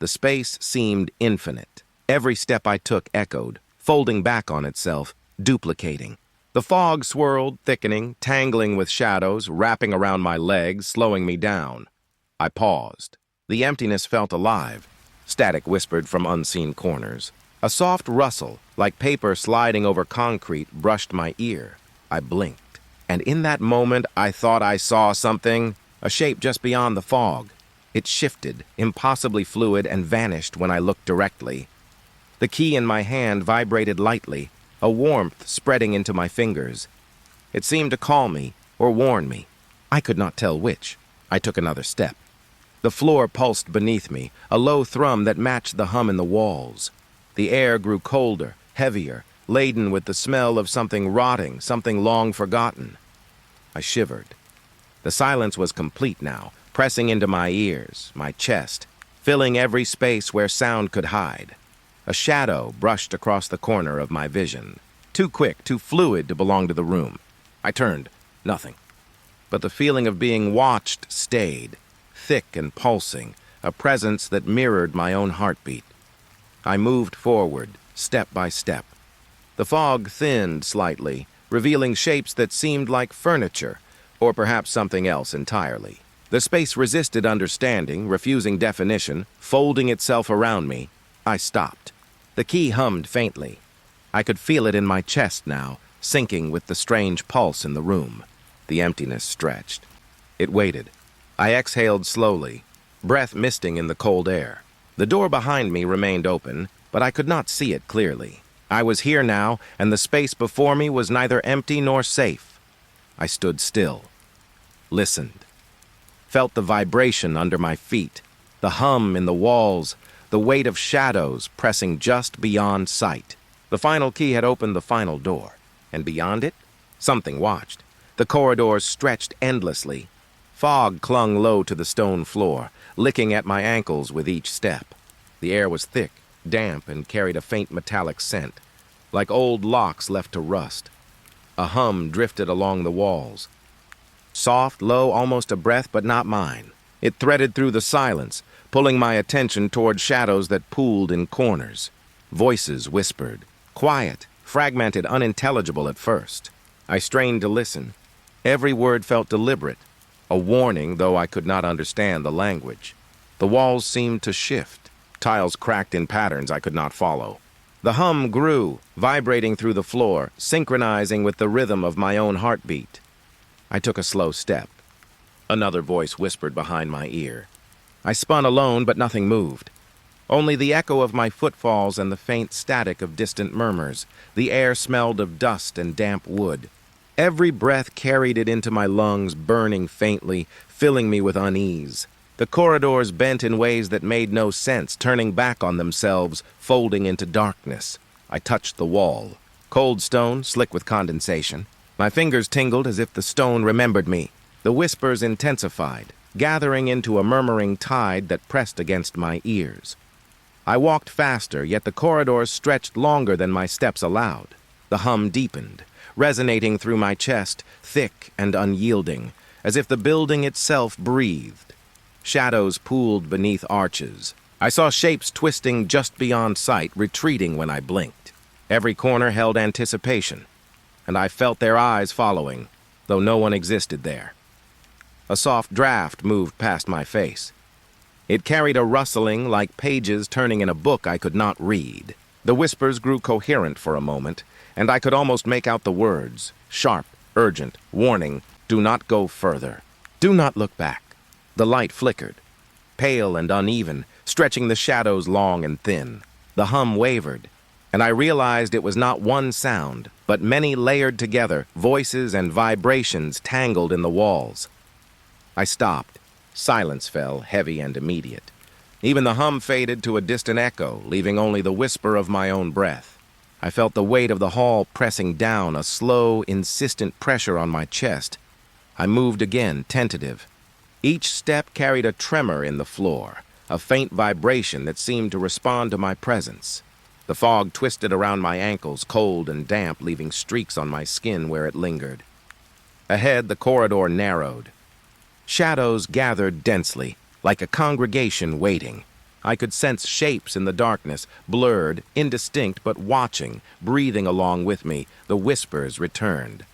The space seemed infinite. Every step I took echoed, folding back on itself, duplicating. The fog swirled, thickening, tangling with shadows, wrapping around my legs, slowing me down. I paused. The emptiness felt alive. Static whispered from unseen corners. A soft rustle, like paper sliding over concrete, brushed my ear. I blinked, and in that moment I thought I saw something, a shape just beyond the fog. It shifted, impossibly fluid, and vanished when I looked directly. The key in my hand vibrated lightly, a warmth spreading into my fingers. It seemed to call me, or warn me. I could not tell which. I took another step. The floor pulsed beneath me, a low thrum that matched the hum in the walls. The air grew colder, heavier, laden with the smell of something rotting, something long forgotten. I shivered. The silence was complete now, pressing into my ears, my chest, filling every space where sound could hide. A shadow brushed across the corner of my vision, too quick, too fluid to belong to the room. I turned. Nothing. But the feeling of being watched stayed, thick and pulsing, a presence that mirrored my own heartbeat. I moved forward, step by step. The fog thinned slightly, revealing shapes that seemed like furniture, or perhaps something else entirely. The space resisted understanding, refusing definition, folding itself around me. I stopped. The key hummed faintly. I could feel it in my chest now, sinking with the strange pulse in the room. The emptiness stretched. It waited. I exhaled slowly, breath misting in the cold air. The door behind me remained open, but I could not see it clearly. I was here now, and the space before me was neither empty nor safe. I stood still, listened. felt the vibration under my feet, the hum in the walls, the weight of shadows pressing just beyond sight. The final key had opened the final door, and beyond it, something watched. The corridors stretched endlessly. Fog clung low to the stone floor, licking at my ankles with each step. The air was thick, damp, and carried a faint metallic scent, like old locks left to rust. A hum drifted along the walls. Soft, low, almost a breath, but not mine. It threaded through the silence, pulling my attention toward shadows that pooled in corners. Voices whispered, quiet, fragmented, unintelligible at first. I strained to listen. Every word felt deliberate, a warning, though I could not understand the language. The walls seemed to shift. Tiles cracked in patterns I could not follow. The hum grew, vibrating through the floor, synchronizing with the rhythm of my own heartbeat. I took a slow step. Another voice whispered behind my ear. I spun alone, but nothing moved. Only the echo of my footfalls and the faint static of distant murmurs. The air smelled of dust and damp wood. Every breath carried it into my lungs, burning faintly, filling me with unease. The corridors bent in ways that made no sense, turning back on themselves, folding into darkness. I touched the wall. Cold stone, slick with condensation. My fingers tingled as if the stone remembered me. The whispers intensified, gathering into a murmuring tide that pressed against my ears. I walked faster, yet the corridors stretched longer than my steps allowed. The hum deepened, resonating through my chest, thick and unyielding, as if the building itself breathed. Shadows pooled beneath arches. I saw shapes twisting just beyond sight, retreating when I blinked. Every corner held anticipation, and I felt their eyes following, though no one existed there. A soft draft moved past my face. It carried a rustling like pages turning in a book I could not read. The whispers grew coherent for a moment, and I could almost make out the words. Sharp, urgent, warning, do not go further. Do not look back. The light flickered, pale and uneven, stretching the shadows long and thin. The hum wavered, and I realized it was not one sound, but many layered together, voices and vibrations tangled in the walls. I stopped. Silence fell, heavy and immediate. Even the hum faded to a distant echo, leaving only the whisper of my own breath. I felt the weight of the hall pressing down, a slow, insistent pressure on my chest. I moved again, tentative. Each step carried a tremor in the floor, a faint vibration that seemed to respond to my presence. The fog twisted around my ankles, cold and damp, leaving streaks on my skin where it lingered. Ahead, the corridor narrowed. Shadows gathered densely, like a congregation waiting. I could sense shapes in the darkness, blurred, indistinct, but watching, breathing along with me. The whispers returned.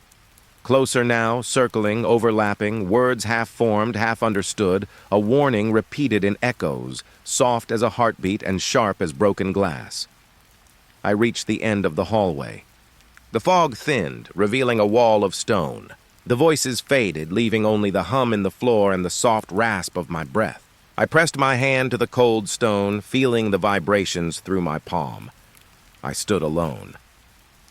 Closer now, circling, overlapping, words half-formed, half-understood, a warning repeated in echoes, soft as a heartbeat and sharp as broken glass. I reached the end of the hallway. The fog thinned, revealing a wall of stone. The voices faded, leaving only the hum in the floor and the soft rasp of my breath. I pressed my hand to the cold stone, feeling the vibrations through my palm. I stood alone.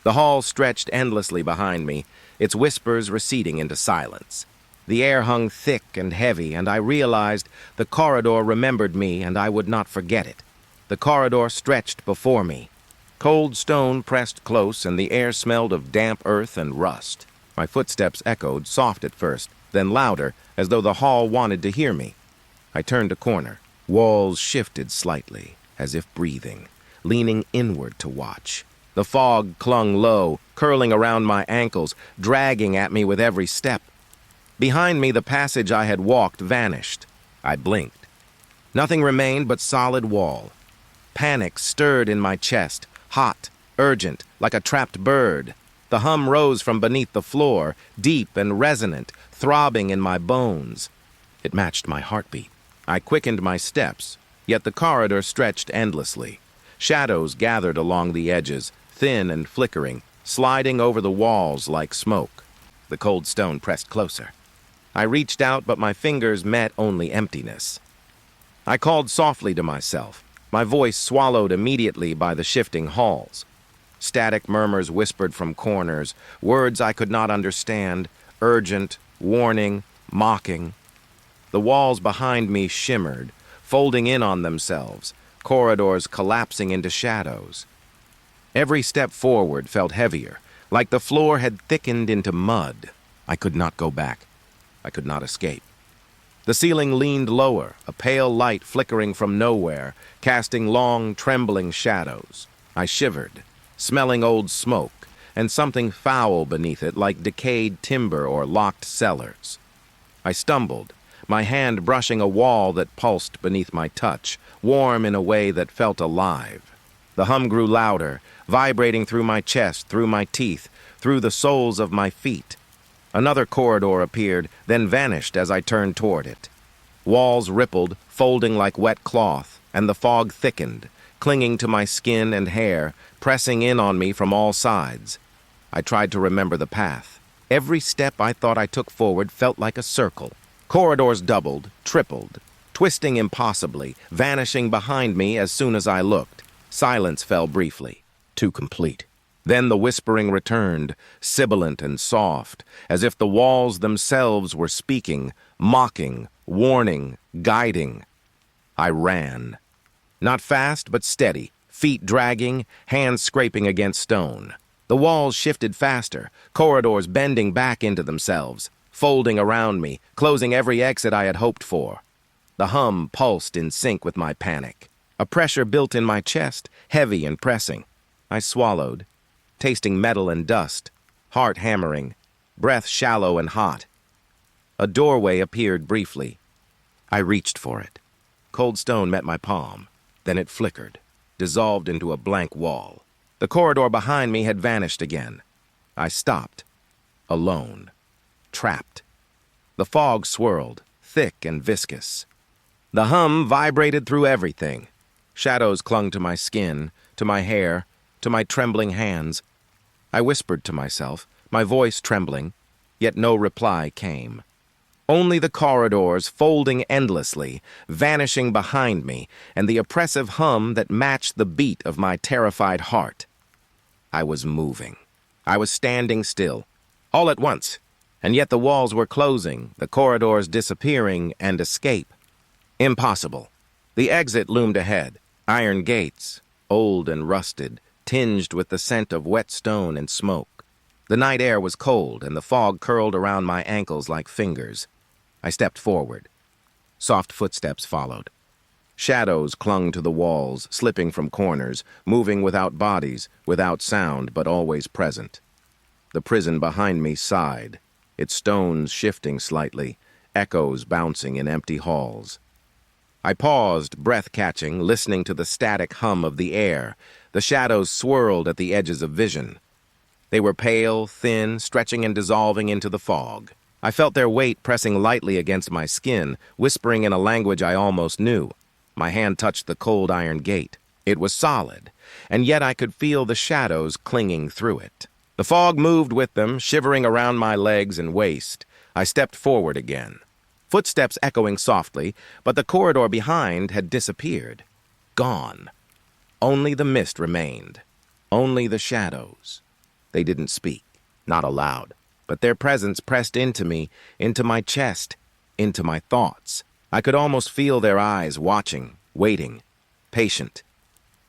The hall stretched endlessly behind me, its whispers receding into silence. The air hung thick and heavy, and I realized the corridor remembered me, and I would not forget it. The corridor stretched before me. Cold stone pressed close, and the air smelled of damp earth and rust. My footsteps echoed, soft at first, then louder, as though the hall wanted to hear me. I turned a corner. Walls shifted slightly, as if breathing, leaning inward to watch. The fog clung low, curling around my ankles, dragging at me with every step. Behind me, the passage I had walked vanished. I blinked. Nothing remained but solid wall. Panic stirred in my chest, hot, urgent, like a trapped bird. The hum rose from beneath the floor, deep and resonant, throbbing in my bones. It matched my heartbeat. I quickened my steps, yet the corridor stretched endlessly. Shadows gathered along the edges, thin and flickering, sliding over the walls like smoke. The cold stone pressed closer. I reached out, but my fingers met only emptiness. I called softly to myself, my voice swallowed immediately by the shifting halls. Static murmurs whispered from corners, words I could not understand, urgent, warning, mocking. The walls behind me shimmered, folding in on themselves, corridors collapsing into shadows. Every step forward felt heavier, like the floor had thickened into mud. I could not go back. I could not escape. The ceiling leaned lower, a pale light flickering from nowhere, casting long, trembling shadows. I shivered, smelling old smoke, and something foul beneath it like decayed timber or locked cellars. I stumbled, my hand brushing a wall that pulsed beneath my touch, warm in a way that felt alive. The hum grew louder, vibrating through my chest, through my teeth, through the soles of my feet. Another corridor appeared, then vanished as I turned toward it. Walls rippled, folding like wet cloth, and the fog thickened, clinging to my skin and hair, pressing in on me from all sides. I tried to remember the path. Every step I thought I took forward felt like a circle. Corridors doubled, tripled, twisting impossibly, vanishing behind me as soon as I looked. Silence fell briefly, too complete. Then the whispering returned, sibilant and soft, as if the walls themselves were speaking, mocking, warning, guiding. I ran. Not fast, but steady, feet dragging, hands scraping against stone. The walls shifted faster, corridors bending back into themselves, folding around me, closing every exit I had hoped for. The hum pulsed in sync with my panic. A pressure built in my chest, heavy and pressing. I swallowed, tasting metal and dust, heart hammering, breath shallow and hot. A doorway appeared briefly. I reached for it. Cold stone met my palm. Then it flickered, dissolved into a blank wall. The corridor behind me had vanished again. I stopped, alone, trapped. The fog swirled, thick and viscous. The hum vibrated through everything. Shadows clung to my skin, to my hair, to my trembling hands. I whispered to myself, my voice trembling, yet no reply came. Only the corridors folding endlessly, vanishing behind me, and the oppressive hum that matched the beat of my terrified heart. I was moving. I was standing still, all at once, and yet the walls were closing, the corridors disappearing, and escape. Impossible. The exit loomed ahead, iron gates, old and rusted, tinged with the scent of wet stone and smoke. The night air was cold, and the fog curled around my ankles like fingers. I stepped forward. Soft footsteps followed. Shadows clung to the walls, slipping from corners, moving without bodies, without sound, but always present. The prison behind me sighed, its stones shifting slightly, echoes bouncing in empty halls. I paused, breath-catching, listening to the static hum of the air. The shadows swirled at the edges of vision. They were pale, thin, stretching and dissolving into the fog. I felt their weight pressing lightly against my skin, whispering in a language I almost knew. My hand touched the cold iron gate. It was solid, and yet I could feel the shadows clinging through it. The fog moved with them, shivering around my legs and waist. I stepped forward again. Footsteps echoing softly, but the corridor behind had disappeared. Gone. Only the mist remained. Only the shadows. They didn't speak, not aloud, but their presence pressed into me, into my chest, into my thoughts. I could almost feel their eyes watching, waiting, patient.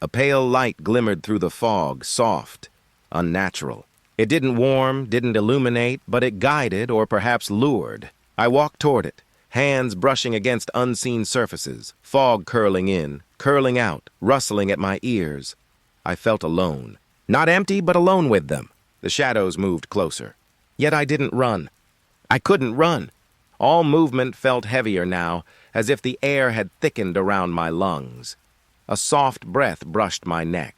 A pale light glimmered through the fog, soft, unnatural. It didn't warm, didn't illuminate, but it guided or perhaps lured. I walked toward it, hands brushing against unseen surfaces, fog curling in, curling out, rustling at my ears. I felt alone. Not empty, but alone with them. The shadows moved closer. Yet I didn't run. I couldn't run. All movement felt heavier now, as if the air had thickened around my lungs. A soft breath brushed my neck.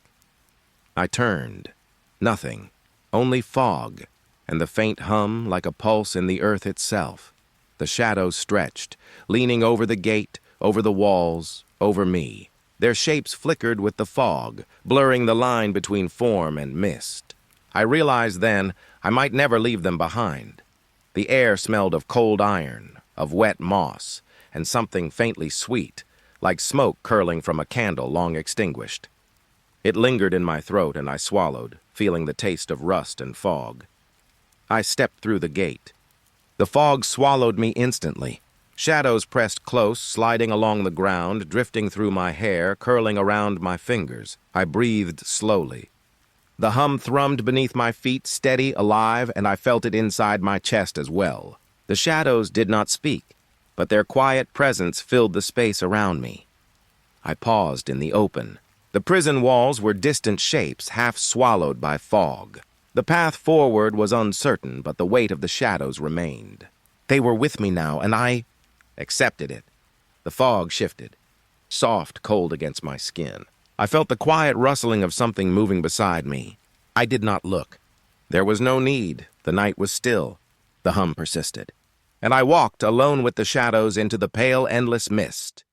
I turned. Nothing. Only fog, and the faint hum like a pulse in the earth itself. The shadows stretched, leaning over the gate, over the walls, over me. Their shapes flickered with the fog, blurring the line between form and mist. I realized then I might never leave them behind. The air smelled of cold iron, of wet moss, and something faintly sweet, like smoke curling from a candle long extinguished. It lingered in my throat, and I swallowed, feeling the taste of rust and fog. I stepped through the gate. The fog swallowed me instantly. Shadows pressed close, sliding along the ground, drifting through my hair, curling around my fingers. I breathed slowly. The hum thrummed beneath my feet, steady, alive, and I felt it inside my chest as well. The shadows did not speak, but their quiet presence filled the space around me. I paused in the open. The prison walls were distant shapes, half swallowed by fog. The path forward was uncertain, but the weight of the shadows remained. They were with me now, and I accepted it. The fog shifted, soft, cold against my skin. I felt the quiet rustling of something moving beside me. I did not look. There was no need. The night was still. The hum persisted. And I walked alone with the shadows into the pale, endless mist.